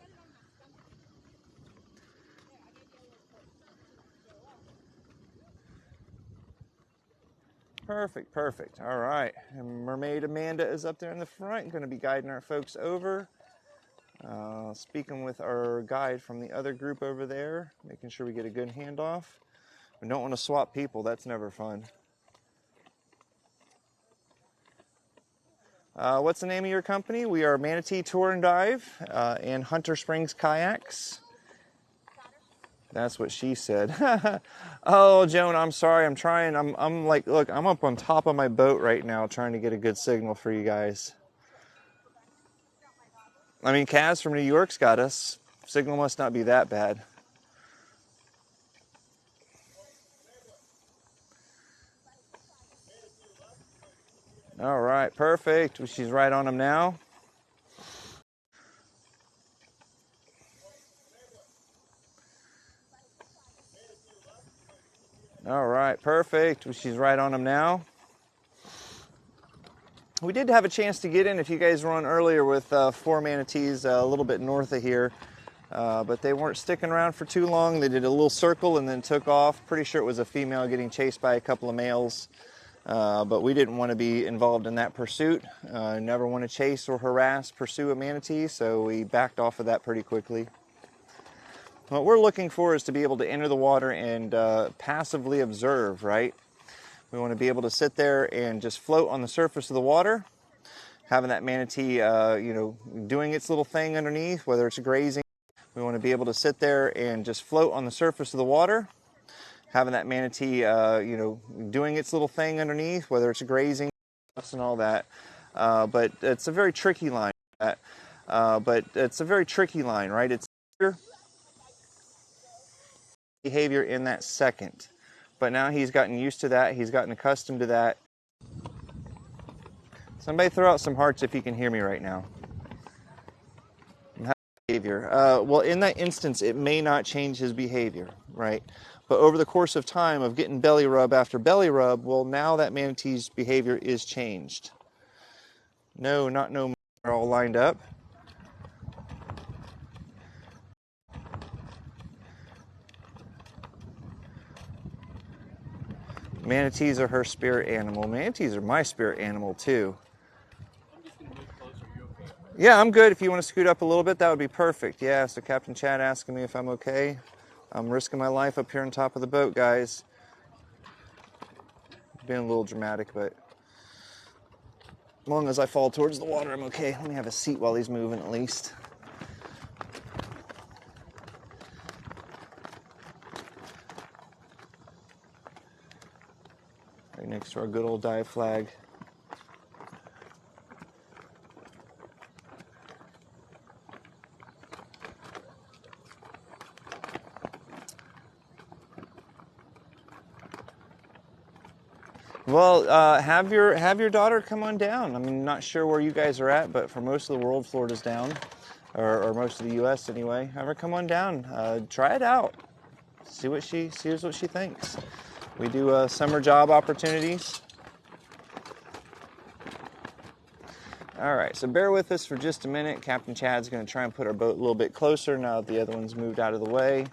Perfect, perfect. All right. And Mermaid Amanda is up there in the front, going to be guiding our folks over. Speaking with our guide from the other group over there, making sure we get a good handoff. We don't want to swap people. That's never fun. What's the name of your company? We are Manatee Tour and Dive and Hunter Springs Kayaks. That's what she said. Oh, Joan, I'm sorry. I'm trying. I'm like, look, I'm up on top of my boat right now trying to get a good signal for you guys. I mean, Kaz from New York's got us. Signal must not be that bad. All right, perfect. She's right on him now. All right, perfect. She's right on him now. We did have a chance to get in if you guys were on earlier with 4 manatees a little bit north of here. but they weren't sticking around for too long. They did a little circle and then took off. Pretty sure it was a female getting chased by a couple of males, but we didn't want to be involved in that pursuit. Never want to chase or pursue a manatee, so we backed off of that pretty quickly. What we're looking for is to be able to enter the water and passively observe, right? We want to be able to sit there and just float on the surface of the water, having that manatee, doing its little thing underneath, whether it's grazing. We want to be able to sit there and just float on the surface of the water, having that manatee, doing its little thing underneath, whether it's grazing and all that. But it's a very tricky line. Right? It's behavior in that second. But now he's gotten used to that. He's gotten accustomed to that. Somebody throw out some hearts if you can hear me right now. Behavior. Well, in that instance, it may not change his behavior, right? But over the course of time of getting belly rub after belly rub, well, now that manatee's behavior is changed. No, not no more. They're all lined up. Manatees are her spirit animal. Manatees are my spirit animal too. Yeah, I'm good. If you want to scoot up a little bit, that would be perfect. Yeah, so Captain Chad asking me if I'm okay. I'm risking my life up here on top of the boat, guys. Being a little dramatic, but as long as I fall towards the water, I'm okay. Let me have a seat while he's moving at least. Right next to our good old dive flag. Well, have your daughter come on down. I'm not sure where you guys are at, but for most of the world, Florida's down, or most of the U.S. anyway. Have her come on down. Try it out. See what she thinks. We do summer job opportunities. All right, so bear with us for just a minute. Captain Chad's going to try and put our boat a little bit closer now that the other one's moved out of the way.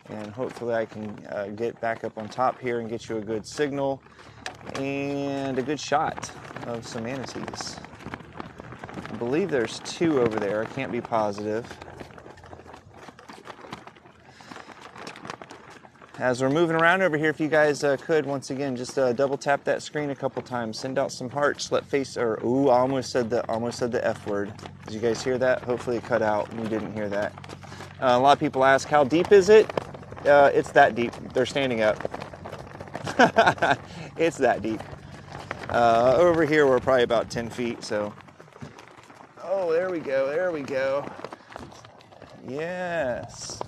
And hopefully I can get back up on top here and get you a good signal and a good shot of some manatees. I believe there's two over there. I can't be positive. As we're moving around over here, if you guys could, once again, just double tap that screen a couple times. Send out some hearts. I almost said the F word. Did you guys hear that? Hopefully it cut out and you didn't hear that. A lot of people ask, how deep is it? It's that deep. They're standing up. It's that deep. Over here, we're probably about 10 feet, so. Oh, there we go. Yes.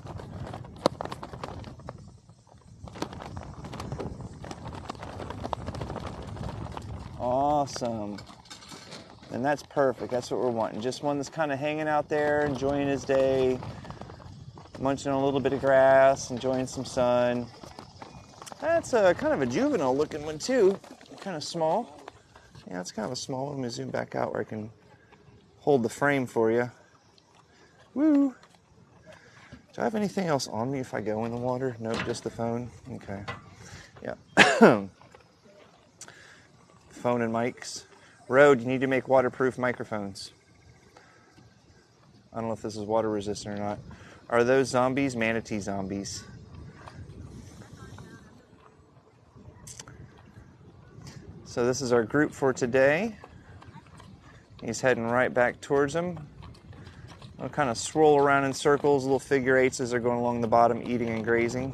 Awesome. And that's perfect. That's what we're wanting. Just one that's kind of hanging out there, enjoying his day, munching on a little bit of grass, enjoying some sun. That's kind of a juvenile looking one too. Kind of small. Yeah, it's kind of a small one. Let me zoom back out where I can hold the frame for you. Woo! Do I have anything else on me if I go in the water? Nope, just the phone. Okay. Yeah. Phone and mics. Road, you need to make waterproof microphones. I don't know if this is water resistant or not. Are those zombies? Manatee zombies. So this is our group for today. He's heading right back towards them. I'll kind of swirl around in circles, little figure eights as they're going along the bottom, eating and grazing.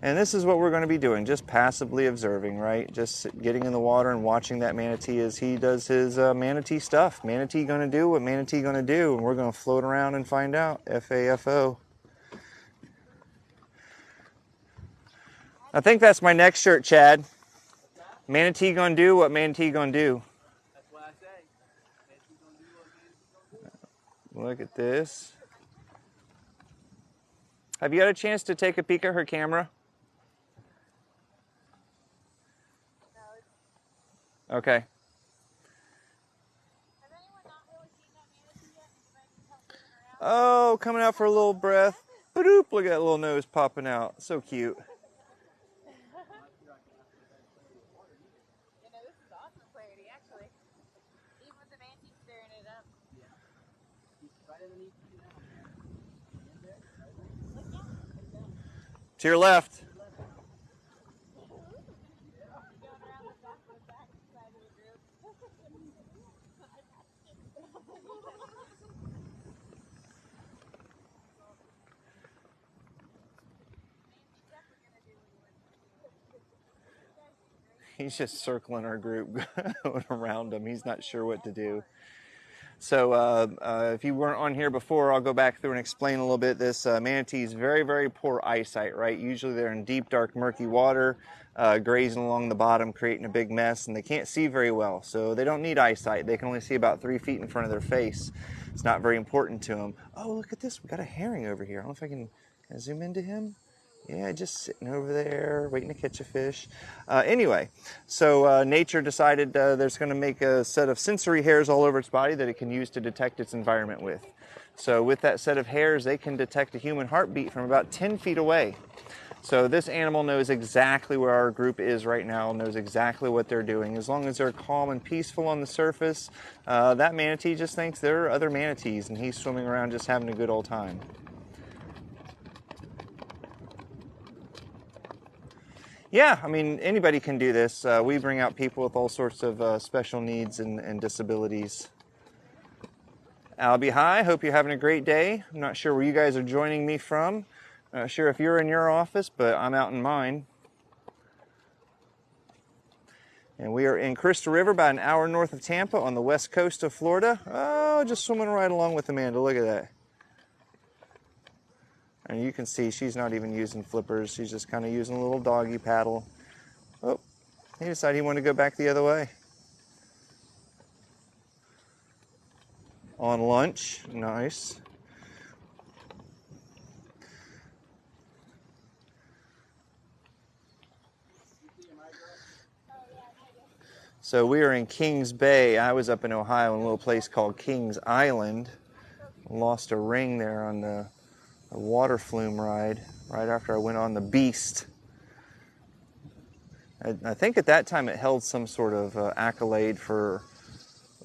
And this is what we're going to be doing, just passively observing, right? Just getting in the water and watching that manatee as he does his manatee stuff. Manatee going to do what manatee going to do, and we're going to float around and find out. F-A-F-O. I think that's my next shirt, Chad. Manatee going to do what manatee going to do. That's what I say. Manatee's gonna do what manatee's gonna do. Look at this. Have you had a chance to take a peek at her camera? Okay. Has anyone not really seen that Oh, coming out for a little breath. Ba-doop, look at that little nose popping out. So cute. You know, this is awesome clarity, actually. Even with the Manatees staring it up. To your left. Going around the back side of the group. He's just circling our group, going around him. He's not sure what to do. So if you weren't on here before, I'll go back through and explain a little bit. This manatee's very, very poor eyesight, right? Usually they're in deep, dark, murky water, grazing along the bottom, creating a big mess, and they can't see very well. So they don't need eyesight. They can only see about 3 feet in front of their face. It's not very important to them. Oh, look at this. We got a herring over here. I don't know if I can zoom into him. Yeah, just sitting over there, waiting to catch a fish. Anyway, so nature decided there's going to make a set of sensory hairs all over its body that it can use to detect its environment with. So with that set of hairs, they can detect a human heartbeat from about 10 feet away. So this animal knows exactly where our group is right now, knows exactly what they're doing. As long as they're calm and peaceful on the surface, that manatee just thinks there are other manatees, and he's swimming around just having a good old time. Yeah, I mean, anybody can do this. We bring out people with all sorts of special needs and disabilities. Albie, hi. Hope you're having a great day. I'm not sure where you guys are joining me from. Not sure if you're in your office, but I'm out in mine. And we are in Crystal River, about an hour north of Tampa on the west coast of Florida. Oh, just swimming right along with Amanda. Look at that. And you can see she's not even using flippers. She's just kind of using a little doggy paddle. Oh, he decided he wanted to go back the other way. On lunch, nice. So we are in Kings Bay. I was up in Ohio in a little place called Kings Island. Lost a ring there on the water flume ride right after I went on the Beast. I think at that time it held some sort of accolade for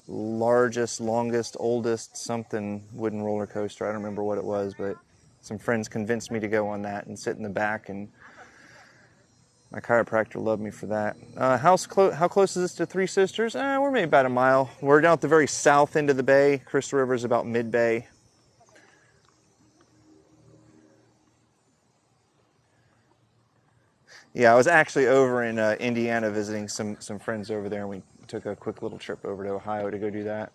largest, longest, oldest something wooden roller coaster. I don't remember what it was, but some friends convinced me to go on that and sit in the back, and my chiropractor loved me for that. How close is this to Three Sisters? We're maybe about a mile. We're down at the very south end of the bay. Crystal River is about mid-bay. Yeah, I was actually over in Indiana visiting some friends over there, and we took a quick little trip over to Ohio to go do that.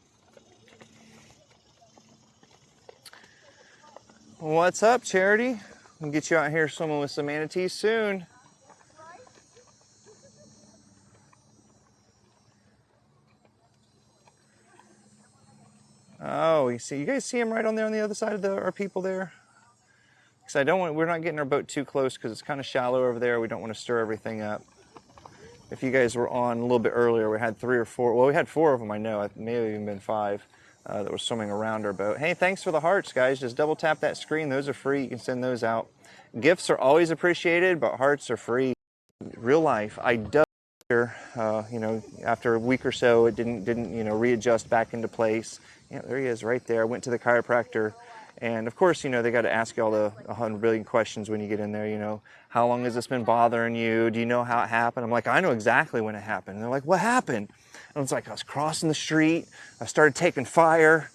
What's up, Charity? We'll get you out here swimming with some manatees soon. Oh, you guys see him right on there on the other side of our people there? Because we're not getting our boat too close because it's kind of shallow over there. We don't want to stir everything up. If you guys were on a little bit earlier, we had 3 or 4, well, we had 4 of them, I know. It may have even been 5 that were swimming around our boat. Hey, thanks for the hearts, guys. Just double tap that screen. Those are free. You can send those out. Gifts are always appreciated, but hearts are free. Real life. I dug here, after a week or so, it didn't readjust back into place. Yeah, there he is right there. I went to the chiropractor. And of course, they got to ask you all the 100 billion questions when you get in there. How long has this been bothering you? Do you know how it happened? I'm like, I know exactly when it happened. And they're like, what happened? And it's like, I was crossing the street. I started taking fire.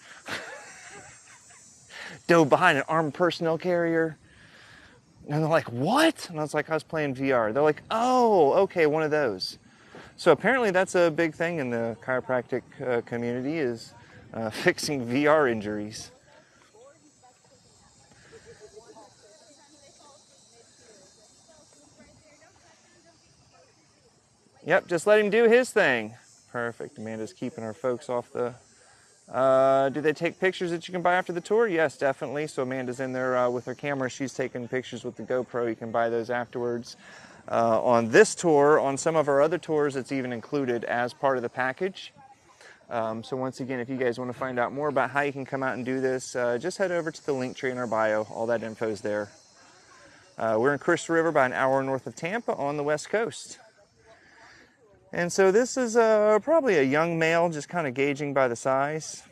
Dove behind an armed personnel carrier. And they're like, what? And I was like, I was playing VR. They're like, oh, okay, one of those. So apparently that's a big thing in the chiropractic community is fixing VR injuries. Yep, just let him do his thing. Perfect. Amanda's keeping our folks off the... do they take pictures that you can buy after the tour? Yes, definitely. So Amanda's in there with her camera. She's taking pictures with the GoPro. You can buy those afterwards. On this tour, on some of our other tours, it's even included as part of the package. So once again, if you guys want to find out more about how you can come out and do this, just head over to the link tree in our bio. All that info is there. We're in Crystal River, about an hour north of Tampa on the west coast. And so this is probably a young male, just kind of gauging by the size.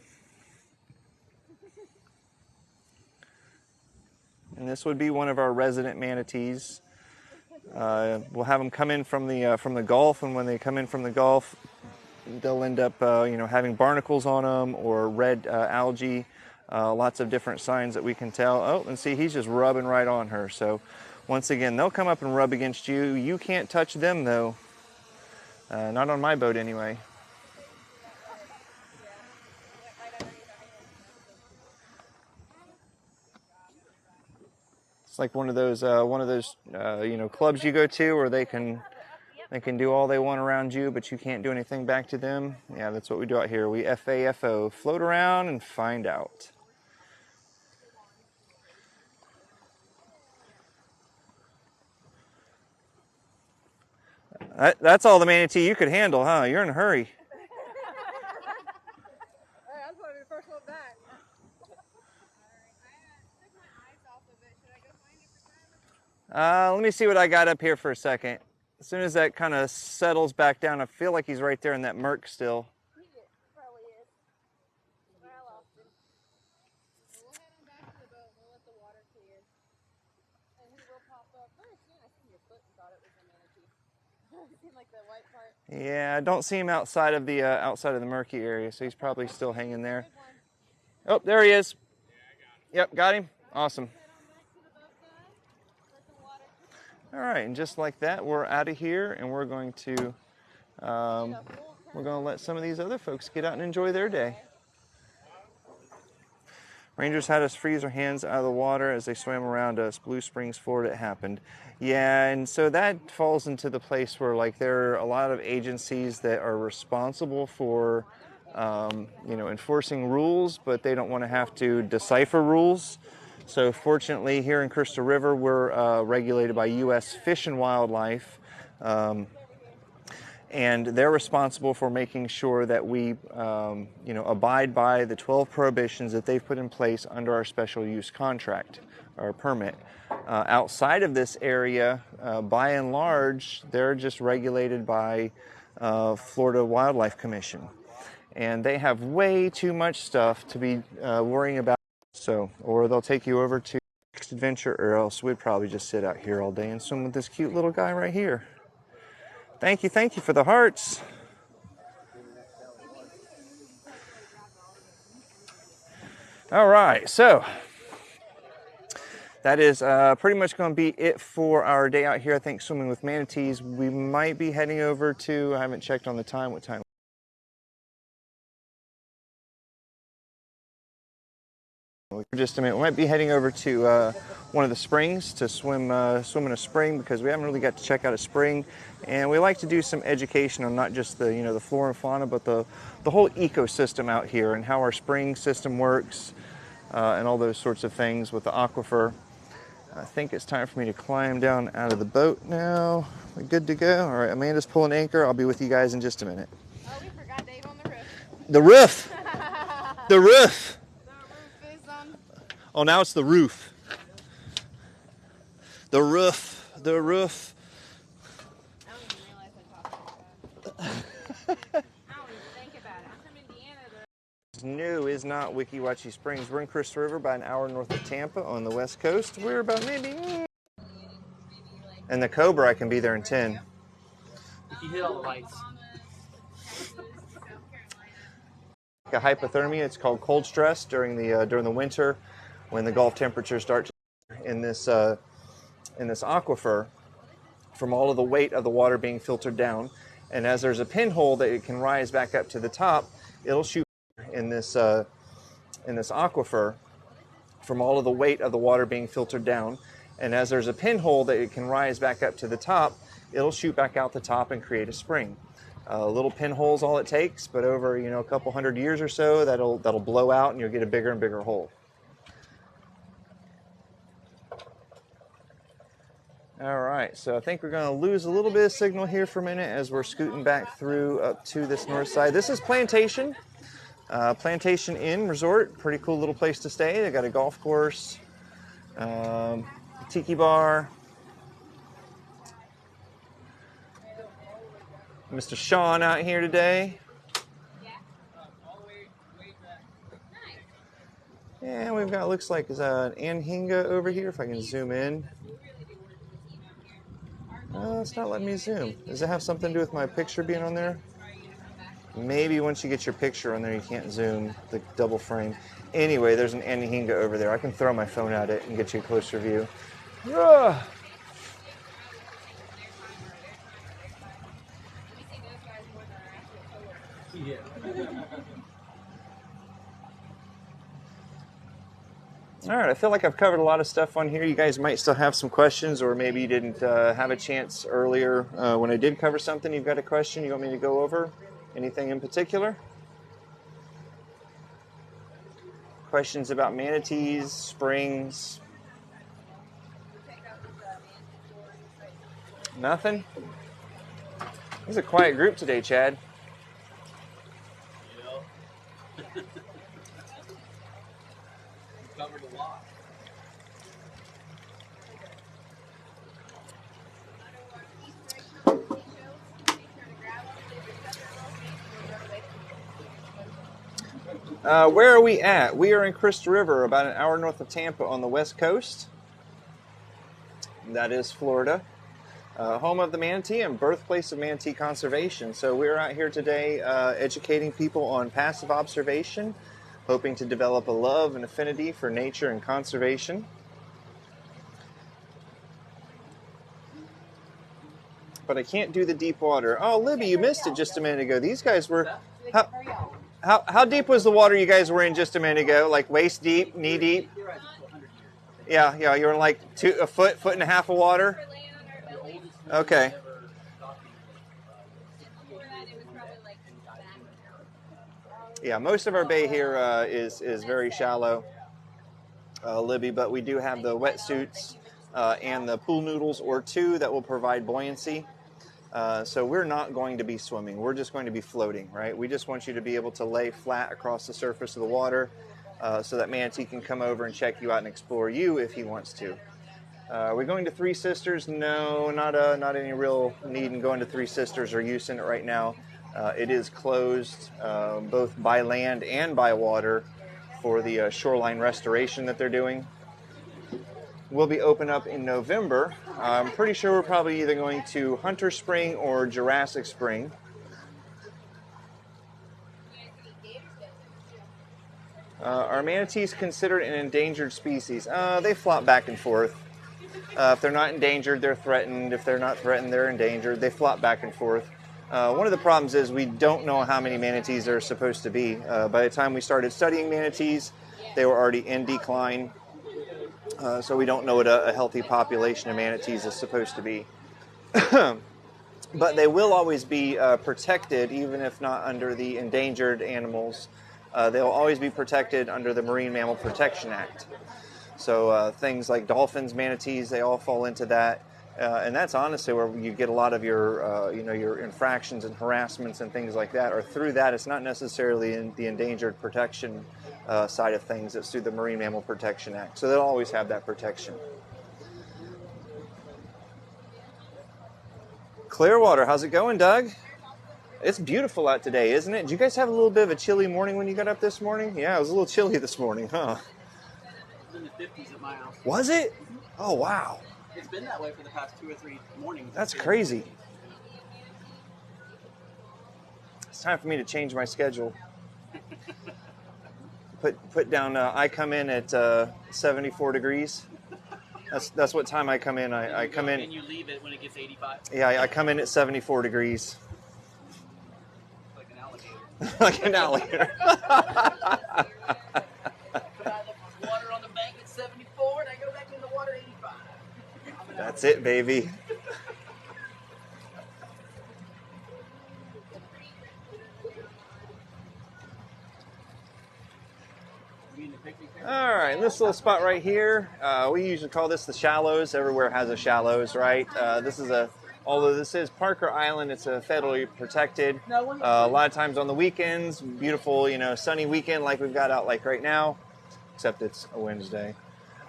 And this would be one of our resident manatees. We'll have them come in from the Gulf, and when they come in from the Gulf, they'll end up having barnacles on them or red algae, lots of different signs that we can tell. Oh, and see, he's just rubbing right on her. So once again, they'll come up and rub against you. You can't touch them though. Not on my boat anyway. It's like one of those clubs you go to where they can do all they want around you, but you can't do anything back to them. Yeah, that's what we do out here. We FAFO, float around and find out. That's all the manatee you could handle, huh? You're in a hurry. I was one of the first one back. Let me see what I got up here for a second. As soon as that kind of settles back down, I feel like he's right there in that murk still. He probably is. But I lost him. We'll head on back to the boat and we'll let the water clear. And he will pop up very soon. I seen your foot and thought it was a manatee. I seen like the white part. Yeah, I don't see him outside of the murky area, so he's probably still hanging there. Oh, there he is. Yep, got him. Awesome. All right, and just like that, we're out of here, and we're going to let some of these other folks get out and enjoy their day. Rangers had us freeze our hands out of the water as they swam around us. Blue Springs, Florida, it happened. Yeah, and so that falls into the place where like there are a lot of agencies that are responsible for enforcing rules, but they don't want to have to decipher rules. So fortunately, here in Crystal River, we're regulated by U.S. Fish and Wildlife, and they're responsible for making sure that we, abide by the 12 prohibitions that they've put in place under our special use contract or permit. Outside of this area, by and large, they're just regulated by Florida Wildlife Commission, and they have way too much stuff to be worrying about. So, or they'll take you over to next adventure, or else we'd probably just sit out here all day and swim with this cute little guy right here. Thank you for the hearts. All right, so that is pretty much going to be it for our day out here, I think, swimming with manatees. We might be heading over to, I haven't checked on the time, what time? Just a minute. We might be heading over to one of the springs to swim in a spring, because we haven't really got to check out a spring, and we like to do some education on not just the flora and fauna, but the whole ecosystem out here and how our spring system works, and all those sorts of things with the aquifer. I think it's time for me to climb down out of the boat now. We're good to go. All right, Amanda's pulling anchor. I'll be with you guys in just a minute. Oh, we forgot Dave on the roof. The roof. The roof. On. Oh, now it's the roof. The roof. The roof. I don't even realize I talked like that. I don't even think about it. I'm from Indiana. New is not Weeki Wachee Springs. We're in Crystal River, about an hour north of Tampa on the west coast. We're about maybe... And the Cobra, I can be there in 10. If you hit all the lights. A hypothermia, it's called cold stress during the winter, when the Gulf temperatures start to in this aquifer from all of the weight of the water being filtered down. And as there's a pinhole that it can rise back up to the top, it'll shoot in this aquifer from all of the weight of the water being filtered down. And as there's a pinhole that it can rise back up to the top, it'll shoot back out the top and create a spring. Little pinhole's all it takes, but over a couple hundred years or so, that'll blow out and you'll get a bigger and bigger hole. All right, so I think we're going to lose a little bit of signal here for a minute as we're scooting back through up to this north side. This is Plantation, Plantation Inn Resort. Pretty cool little place to stay. They got a golf course, tiki bar. Mr. Sean out here today. And we've got, looks like, is an Anhinga over here, if I can zoom in. It's not letting me zoom. Does it have something to do with my picture being on there? Maybe once you get your picture on there, you can't zoom the double frame. Anyway, there's an Anhinga over there. I can throw my phone at it and get you a closer view. Ugh. Yeah. All right, I feel like I've covered a lot of stuff on here. You guys might still have some questions, or maybe you didn't have a chance earlier when I did cover something. You've got a question you want me to go over? Anything in particular? Questions about manatees, springs? Nothing? This is a quiet group today, Chad. Covered a lot. Where are we at? We are in Crystal River, about an hour north of Tampa on the west coast. That is Florida. Home of the manatee and birthplace of manatee conservation. So we're out here today educating people on passive observation, hoping to develop a love and affinity for nature and conservation. But I can't do the deep water. Oh, Libby, you missed it just a minute ago. These guys were... How deep was the water you guys were in just a minute ago? Like waist deep, knee deep? Yeah, you were in like a foot and a half of water? Okay. Yeah, most of our bay here is very shallow, Libby, but we do have the wetsuits and the pool noodles or two that will provide buoyancy. So we're not going to be swimming. We're just going to be floating, right? We just want you to be able to lay flat across the surface of the water so that manatee can come over and check you out and explore you if he wants to. We're going to Three Sisters. No, not any real need in going to Three Sisters or use in it right now. It is closed both by land and by water for the shoreline restoration that they're doing. We'll be open up in November. I'm pretty sure we're probably either going to Hunter Spring or Jurassic Spring. Are manatees considered an endangered species? They flop back and forth. If they're not endangered, they're threatened. If they're not threatened, they're endangered. They flop back and forth. One of the problems is we don't know how many manatees there are supposed to be. By the time we started studying manatees, they were already in decline. So we don't know what a healthy population of manatees is supposed to be. But they will always be protected, even if not under the endangered animals. They'll always be protected under the Marine Mammal Protection Act. So things like dolphins, manatees, they all fall into that. And that's honestly where you get a lot of your, your infractions and harassments and things like that are through that. It's not necessarily in the endangered protection side of things. It's through the Marine Mammal Protection Act. So they'll always have that protection. Clearwater, how's it going, Doug? It's beautiful out today, isn't it? Did you guys have a little bit of a chilly morning when you got up this morning? Yeah, it was a little chilly this morning, huh? It was in the 50s at my house. Was it? Oh, wow. It's been that way for the past 2 or 3 mornings. That's crazy. It's time for me to change my schedule. Put down, I come in at 74 degrees. That's what time I come in. I come in. And you leave it when it gets 85? Yeah, I come in at 74 degrees. Like an alligator. Like an alligator. But I look for water on the bank at 74 and I go back in the water at 85. That's it, baby. All right, this little spot right here, we usually call this the Shallows. Everywhere has a Shallows, right? Although this is Parker Island, it's a federally protected. A lot of times on the weekends, beautiful, sunny weekend like we've got out like right now, except it's a Wednesday.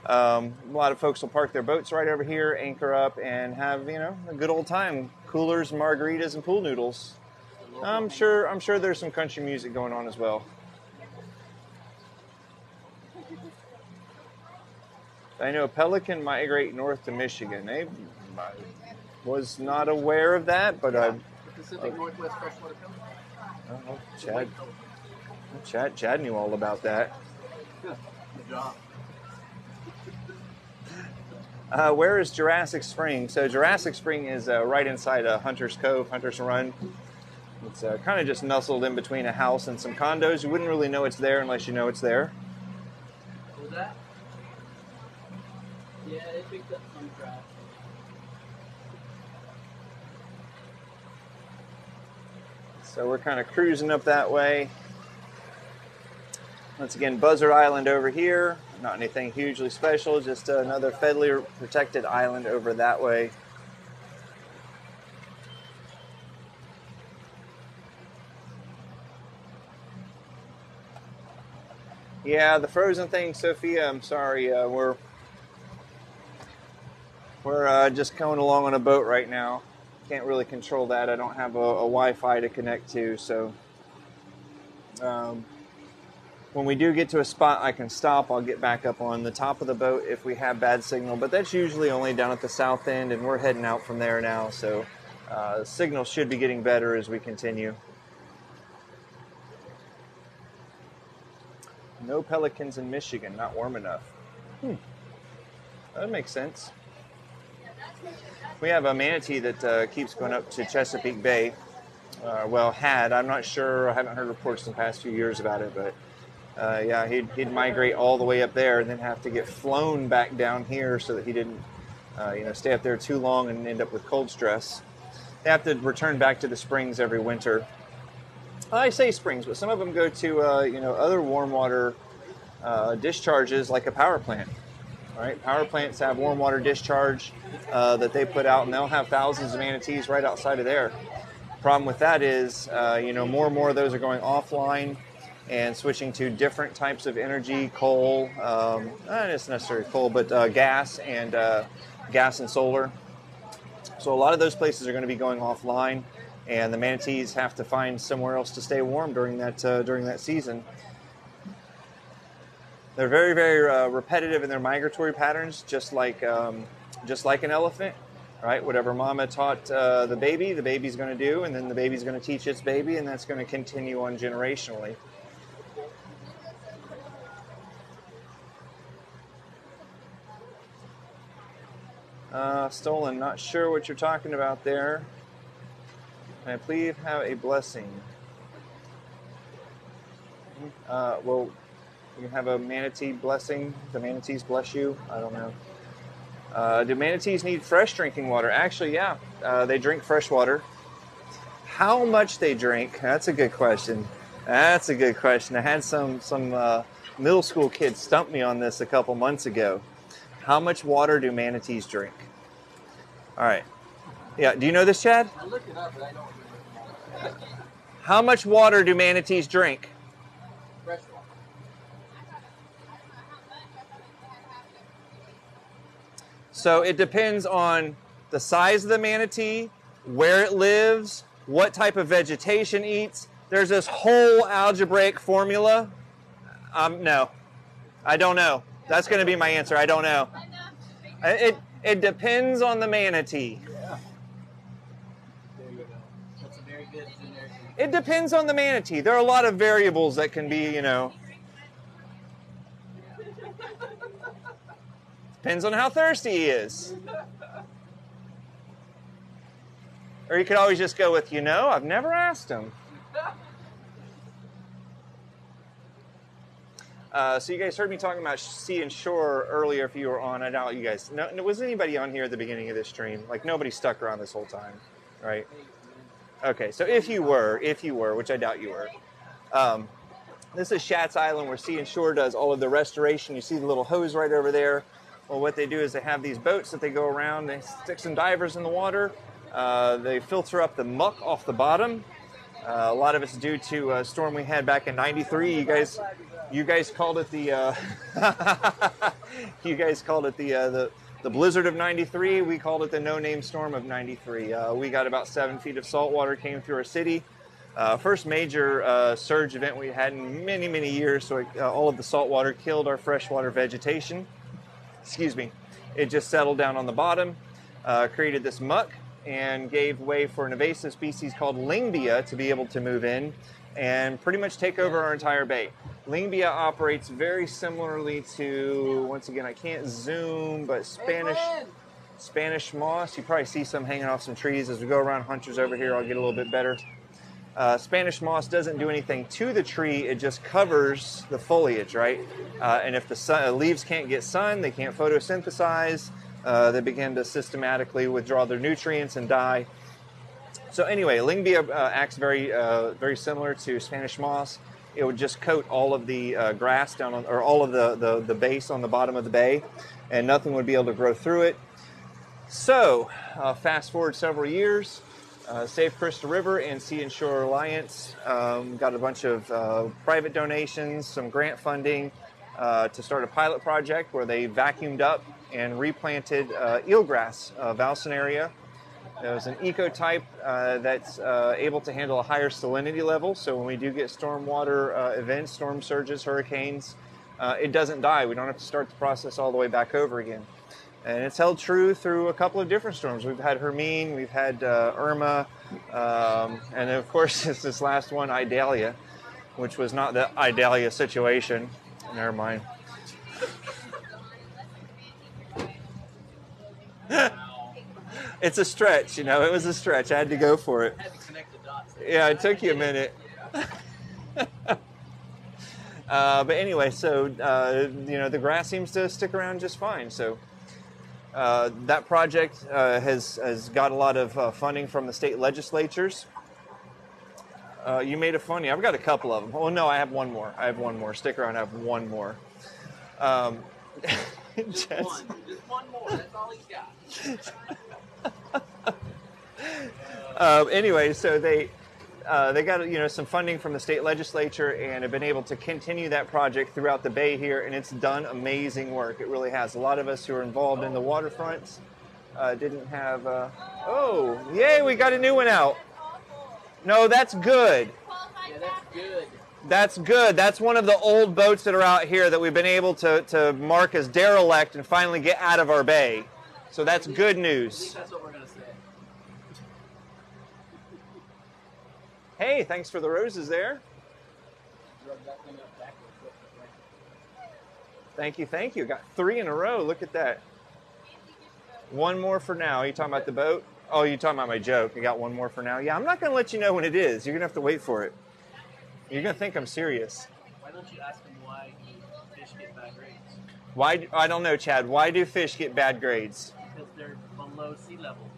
A lot of folks will park their boats right over here, anchor up, and have, a good old time. Coolers, margaritas, and pool noodles. I'm sure there's some country music going on as well. I know pelican migrate north to Michigan. I was not aware of that, but Pacific Northwest freshwater pilgrim. Chad knew all about that. Good job. Where is Jurassic Spring? So Jurassic Spring is right inside Hunter's Cove, Hunter's Run. It's kind of just nestled in between a house and some condos. You wouldn't really know it's there unless you know it's there. What was that? Yeah, they picked up some trash. So we're kind of cruising up that way. Once again, Buzzard Island over here. Not anything hugely special, just another federally protected island over that way. Yeah, the frozen thing, Sophia, I'm sorry. We're just going along on a boat right now. Can't really control that. I don't have a Wi-Fi to connect to, so when we do get to a spot I can stop, I'll get back up on the top of the boat if we have bad signal, but that's usually only down at the south end, and we're heading out from there now, so the signal should be getting better as we continue. No pelicans in Michigan, not warm enough. That makes sense. We have a manatee that keeps going up to Chesapeake Bay. Had. I'm not sure. I haven't heard reports in the past few years about it, but yeah, he'd migrate all the way up there and then have to get flown back down here so that he didn't, stay up there too long and end up with cold stress. They have to return back to the springs every winter. I say springs, but some of them go to, other warm water discharges like a power plant. Right? Power plants have warm water discharge that they put out, and they'll have thousands of manatees right outside of there. Problem with that is, more and more of those are going offline and switching to different types of energy, coal, not necessarily coal, but gas and solar. So a lot of those places are going to be going offline, and the manatees have to find somewhere else to stay warm during that season. They're very, very repetitive in their migratory patterns, just like an elephant, right? Whatever mama taught the baby's going to do, and then the baby's going to teach its baby, and that's going to continue on generationally. Stolen, not sure what you're talking about there. Can I please have a blessing? You can have a manatee blessing. The manatees bless you. I don't know. Do manatees need fresh drinking water? Actually, yeah. They drink fresh water. How much they drink? That's a good question. I had some middle school kids stump me on this a couple months ago. How much water do manatees drink? All right. Yeah. Do you know this, Chad? I looked it up, but I don't remember. How much water do manatees drink? Fresh water. So it depends on the size of the manatee, where it lives, what type of vegetation it eats. There's this whole algebraic formula. No, I don't know. That's going to be my answer. I don't know. It depends on the manatee. Yeah. There you go. That's a very good generic. It depends on the manatee. There are a lot of variables that can be, depends on how thirsty he is. Or you could always just go with, I've never asked him. So you guys heard me talking about sea and shore earlier if you were on. I doubt you guys. No, was anybody on here at the beginning of this stream? Like, nobody stuck around this whole time, right? Okay, so if you were, which I doubt you were, This is Schatz Island, where Sea and Shore does all of the restoration. You see the little hose right over there. Well, what they do is they have these boats that they go around. They stick some divers in the water. They filter up the muck off the bottom. A lot of it's due to a storm we had back in '93. You guys called it the you guys called it the blizzard of '93. We called it the no-name storm of '93. We got about 7 feet of salt water came through our city. First major surge event we had in many, many years. So all of the salt water killed our freshwater vegetation. Excuse me. It just settled down on the bottom, created this muck, and gave way for an invasive species called Lingbia to be able to move in and pretty much take over our entire bay. Lingbia operates very similarly to, once again, I can't zoom, but Spanish moss. You probably see some hanging off some trees. As we go around Hunters over here, I'll get a little bit better. Spanish moss doesn't do anything to the tree, it just covers the foliage, right? And if the leaves can't get sun, they can't photosynthesize, they begin to systematically withdraw their nutrients and die. So anyway, Lingbia acts very similar to Spanish moss. It would just coat all of the grass down on, or all of the base on the bottom of the bay, and nothing would be able to grow through it. So fast forward several years, Save Crystal River and Sea and Shore Alliance got a bunch of private donations, some grant funding to start a pilot project where they vacuumed up and replanted eelgrass, Valsenaria. It was an ecotype that's able to handle a higher salinity level. So when we do get stormwater events, storm surges, hurricanes, it doesn't die. We don't have to start the process all the way back over again. And it's held true through a couple of different storms. We've had Hermine, we've had Irma, and of course this last one, Idalia, which was not the Idalia situation. Never mind. It's a stretch, you know. It was a stretch. I had to go for it. I had to connect the dots. Yeah, it took you a minute. But anyway, so you know, the grass seems to stick around just fine. So that project has got a lot of funding from the state legislatures. You made it funny. I've got a couple of them. Oh no, I have one more. Stick around. I have one more. Just one more. That's all he's got. Anyway, so they got some funding from the state legislature and have been able to continue that project throughout the bay here, and it's done amazing work. It really has. A lot of us who are involved in the waterfronts didn't have. Oh, yay! We got a new one out. No, that's good. Yeah, that's good. That's good. That's one of the old boats that are out here that we've been able to mark as derelict and finally get out of our bay. So that's good news. At least that's what we're going to say. Hey, thanks for the roses there. Thank you. Got 3 in a row. Look at that. One more for now. Are you talking about the boat? Oh, you're talking about my joke. I got one more for now. Yeah, I'm not going to let you know when it is. You're going to have to wait for it. You're going to think I'm serious. Why don't you ask him why fish get bad grades? Why? I don't know, Chad. Why do fish get bad grades? Because they're below sea level.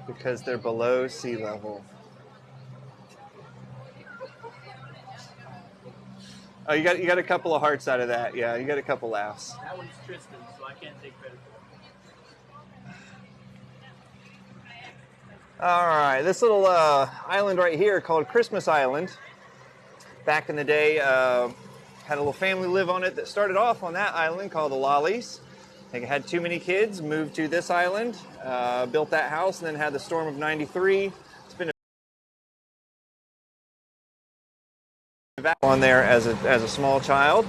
Because they're below sea level. Oh, you got a couple of hearts out of that. Yeah, you got a couple laughs. That one's Tristan, so I can't take credit for it. All right, this little island right here called Christmas Island. Back in the day, had a little family live on it that started off on that island called the Lollies. I think it had too many kids, moved to this island, built that house, and then had the storm of '93. It's been on there as a small child.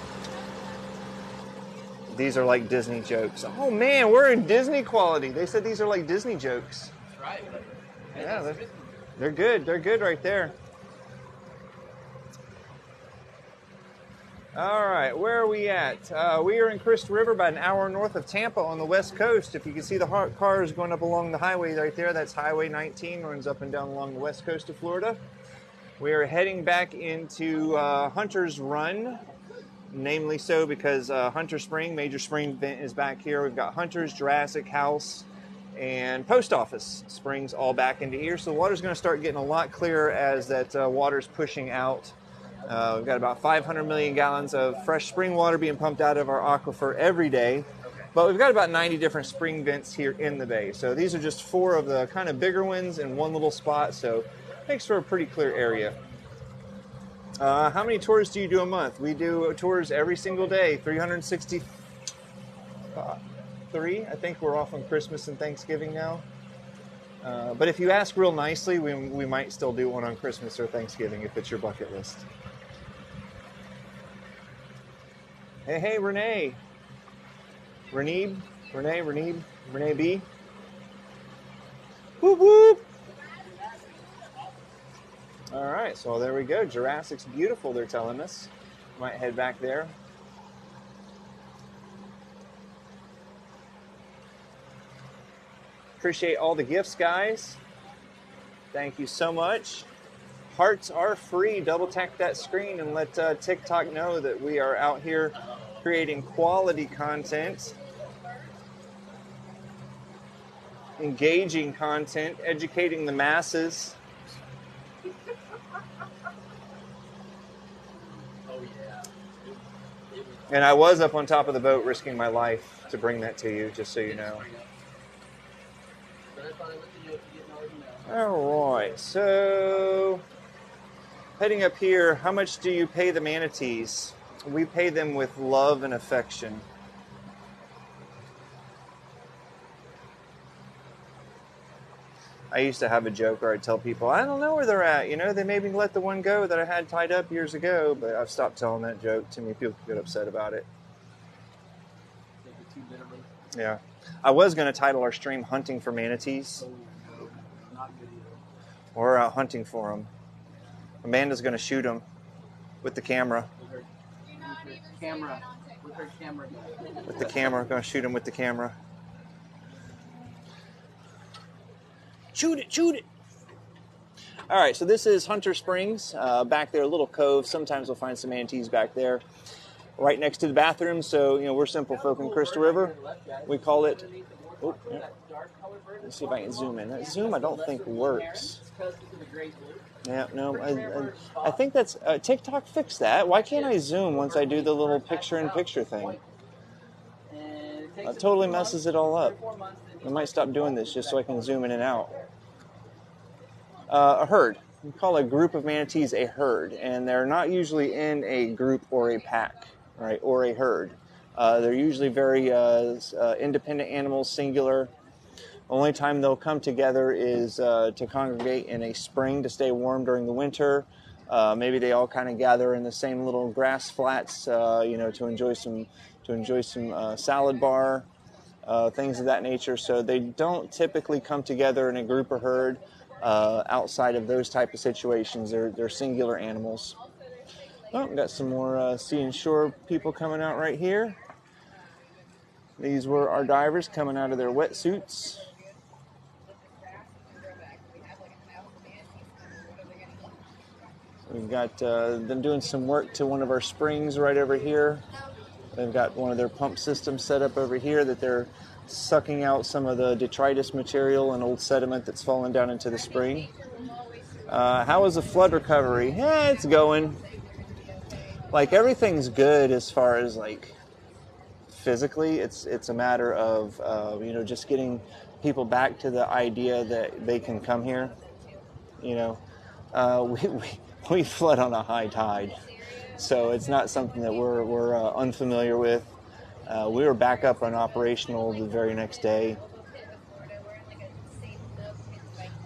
These are like Disney jokes. Oh man, we're in Disney quality. They said these are like Disney jokes. That's right. Yeah, they're good. They're good right there. All right, where are we at? We are in Crystal River, about an hour north of Tampa on the west coast. If you can see the cars going up along the highway right there, that's Highway 19, runs up and down along the west coast of Florida. We are heading back into Hunter's Run, namely so because Hunter Spring, major spring event, is back here. We've got Hunter's, Jurassic, House, and Post Office Springs all back into here. So the water's going to start getting a lot clearer as that water's pushing out We've got about 500 million gallons of fresh spring water being pumped out of our aquifer every day. But we've got about 90 different spring vents here in the bay. So these are just 4 of the kind of bigger ones in one little spot. So it makes for a pretty clear area. How many tours do you do a month? We do tours every single day, 363. I think we're off on Christmas and Thanksgiving now. But if you ask real nicely, we might still do one on Christmas or Thanksgiving if it's your bucket list. Hey, Renee. Renee B. Whoop, whoop. All right, so there we go. Jurassic's beautiful, they're telling us. Might head back there. Appreciate all the gifts, guys. Thank you so much. Hearts are free. Double tap that screen and let TikTok know that we are out here creating quality content, engaging content, educating the masses. And I was up on top of the boat risking my life to bring that to you, just so you know. All right, so heading up here, how much do you pay the manatees? We pay them with love and affection. I used to have a joke where I'd tell people, I don't know where they're at. You know, they made me let the one go that I had tied up years ago, but I've stopped telling that joke. Too many people get upset about it. Yeah. I was going to title our stream Hunting for Manatees. We're out hunting for them. Amanda's going to shoot them with the camera. With the camera. Going to shoot them with the camera. Shoot it. All right, so this is Hunter Springs. Back there, a little cove. Sometimes we'll find some manatees back there. Right next to the bathroom. So, you know, we're simple folk in Crystal River. We call it... Oh, yeah. Let's see if I can zoom in. That zoom, I don't think works. Yeah, no, I think that's... TikTok fixed that. Why can't I zoom once I do the little picture-in-picture thing? It totally messes it all up. I might stop doing this just so I can zoom in and out. A herd. We call a group of manatees a herd, and they're not usually in a group or a pack, right, or a herd. They're usually very independent animals, singular. Only time they'll come together is to congregate in a spring to stay warm during the winter. Maybe they all kind of gather in the same little grass flats, you know, to enjoy some salad bar, things of that nature. So they don't typically come together in a group or herd. Outside of those type of situations, they're singular animals. Oh, we got some more sea and shore people coming out right here. These were our divers coming out of their wetsuits. We've got them doing some work to one of our springs right over here. They've got one of their pump systems set up over here that they're sucking out some of the detritus material and old sediment that's fallen down into the spring. How is the flood recovery? Yeah, it's going. Like, everything's good as far as, like, physically. It's a matter of, you know, just getting people back to the idea that they can come here. You know, we flood on a high tide, so it's not something that we're unfamiliar with. We were back up and operational the very next day.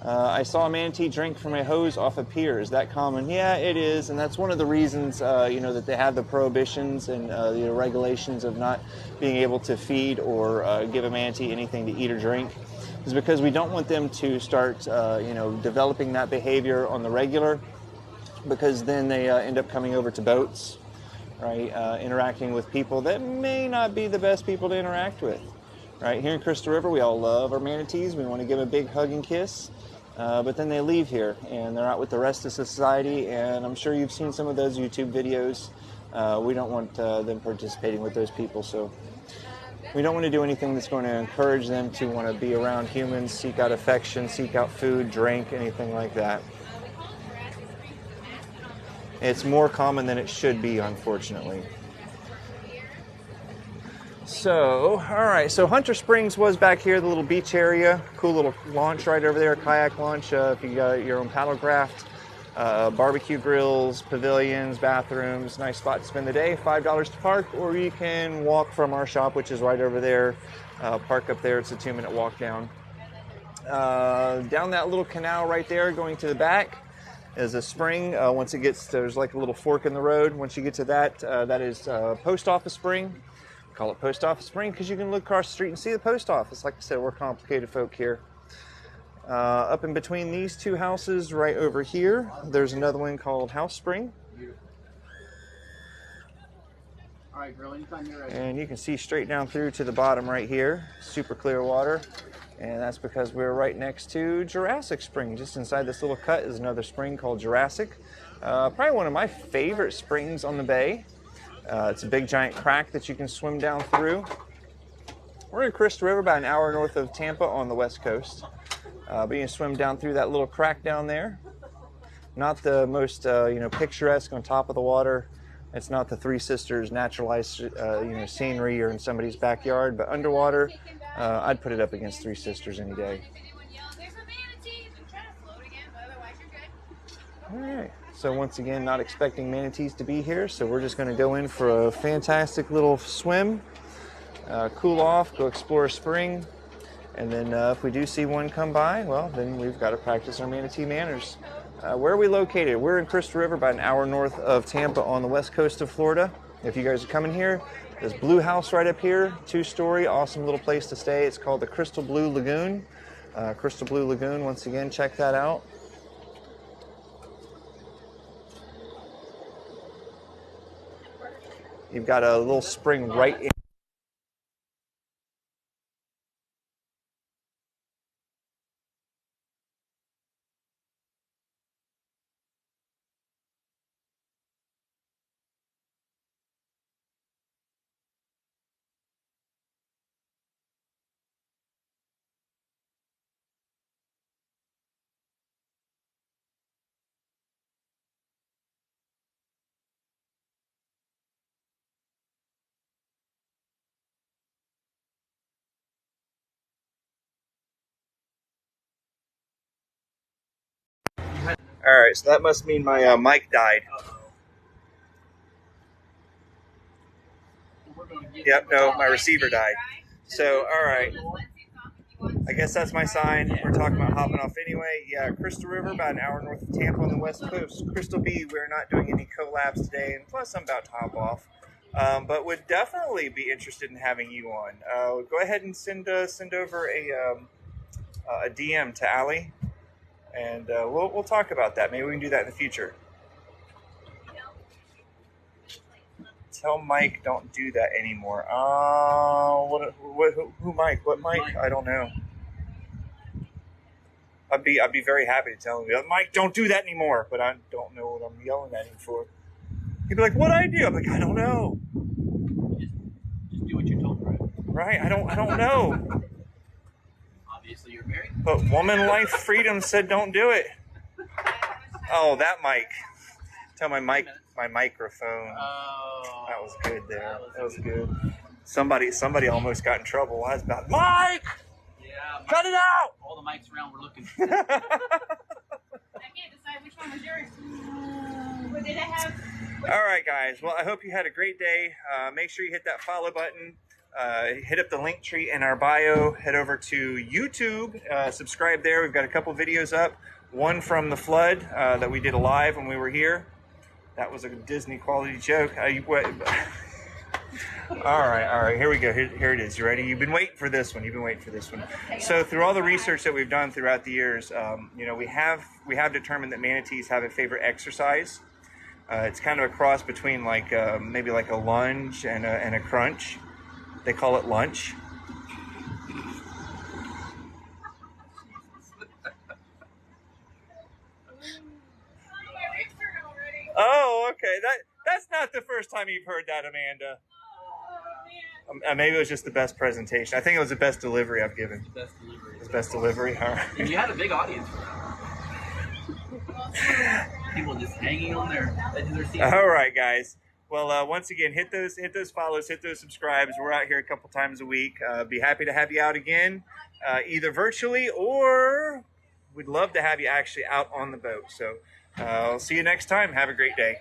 I saw a manatee drink from a hose off a pier. Is that common? Yeah, it is, and that's one of the reasons, you know, that they have the prohibitions and the regulations of not being able to feed or give a manatee anything to eat or drink, is because we don't want them to start, you know, developing that behavior on the regular, because then they end up coming over to boats, right, interacting with people that may not be the best people to interact with. Right, here in Crystal River, we all love our manatees. We want to give them a big hug and kiss. But then they leave here, and they're out with the rest of society, and I'm sure you've seen some of those YouTube videos. We don't want them participating with those people, so we don't want to do anything that's going to encourage them to want to be around humans, seek out affection, seek out food, drink, anything like that. It's more common than it should be, unfortunately. So, all right, so Hunter Springs was back here, the little beach area. Cool little launch right over there, kayak launch if you got your own paddle craft. Barbecue grills, pavilions, bathrooms, nice spot to spend the day. $5 to park, or you can walk from our shop, which is right over there. Park up there, it's a 2-minute walk down. Down that little canal right there, going to the back, is a spring. Once it gets, there's like a little fork in the road. Once you get to that, that is Post Office Spring. We call it Post Office Spring because you can look across the street and see the post office. Like I said, we're complicated folk here. Up in between these two houses right over here, there's another one called House Spring. All right, girl, anytime you're ready. And you can see straight down through to the bottom right here, super clear water. And that's because we're right next to Jurassic Spring. Just inside this little cut is another spring called Jurassic. Probably one of my favorite springs on the bay. It's a big giant crack that you can swim down through. We're in Crystal River, about an hour north of Tampa on the west coast. But you can swim down through that little crack down there. Not the most picturesque on top of the water. It's not the Three Sisters naturalized scenery or in somebody's backyard, but underwater, I'd put it up against Three Sisters any day. There's a manatee. I'm trying to float again, but otherwise you're good. All right. So once again, not expecting manatees to be here, so we're just going to go in for a fantastic little swim, cool off, go explore a spring, and then if we do see one come by, well, then we've got to practice our manatee manners. Where are we located? We're in Crystal River, about an hour north of Tampa on the west coast of Florida. If you guys are coming here, there's Blue House right up here, 2-story, awesome little place to stay. It's called the Crystal Blue Lagoon. Crystal Blue Lagoon, once again, check that out. You've got a little spring right in. All right, so that must mean my mic died. Yep, no, my receiver died. So, all right. I guess that's my sign. We're talking about hopping off anyway. Yeah, Crystal River, about an hour north of Tampa on the west coast. Crystal B, we're not doing any collabs today, and plus I'm about to hop off. But would definitely be interested in having you on. Go ahead and send over a DM to Allie, and we'll talk about that. Maybe we can do that in the future. Tell Mike don't do that anymore. Who Mike? What Mike? I don't know. I'd be very happy to tell him, Mike, don't do that anymore. But I don't know what I'm yelling at him for. He'd be like, "What I do?" I'm like, "I don't know." Just do what you're told, right? Right? I don't know. Obviously, you're married. But Woman Life Freedom said don't do it. Oh, that mic. Tell my microphone. Oh, That was good there. That was good. Somebody almost got in trouble. I was about, Mike! Yeah, Cut it out! all the mics around were looking. I can't decide which one was yours. What did I have? All right, guys. Well, I hope you had a great day. Make sure you hit that follow button. Hit up the link tree in our bio. Head over to YouTube. Subscribe there. We've got a couple videos up. One from the flood that we did live when we were here. That was a Disney quality joke. All right. Here we go. Here it is. You ready? You've been waiting for this one. So through all the research that we've done throughout the years, we have determined that manatees have a favorite exercise. It's kind of a cross between maybe like a lunge and a crunch. They call it lunch. Oh, okay. That's not the first time you've heard that, Amanda. Maybe it was just the best presentation. I think it was the best delivery I've given. Best delivery. Best delivery. All right. And you had a big audience for that. People just hanging on their edge of their seat. All right, guys. Well, once again, hit those follows, hit those subscribes. We're out here a couple times a week. Be happy to have you out again, either virtually or we'd love to have you actually out on the boat. So I'll see you next time. Have a great day.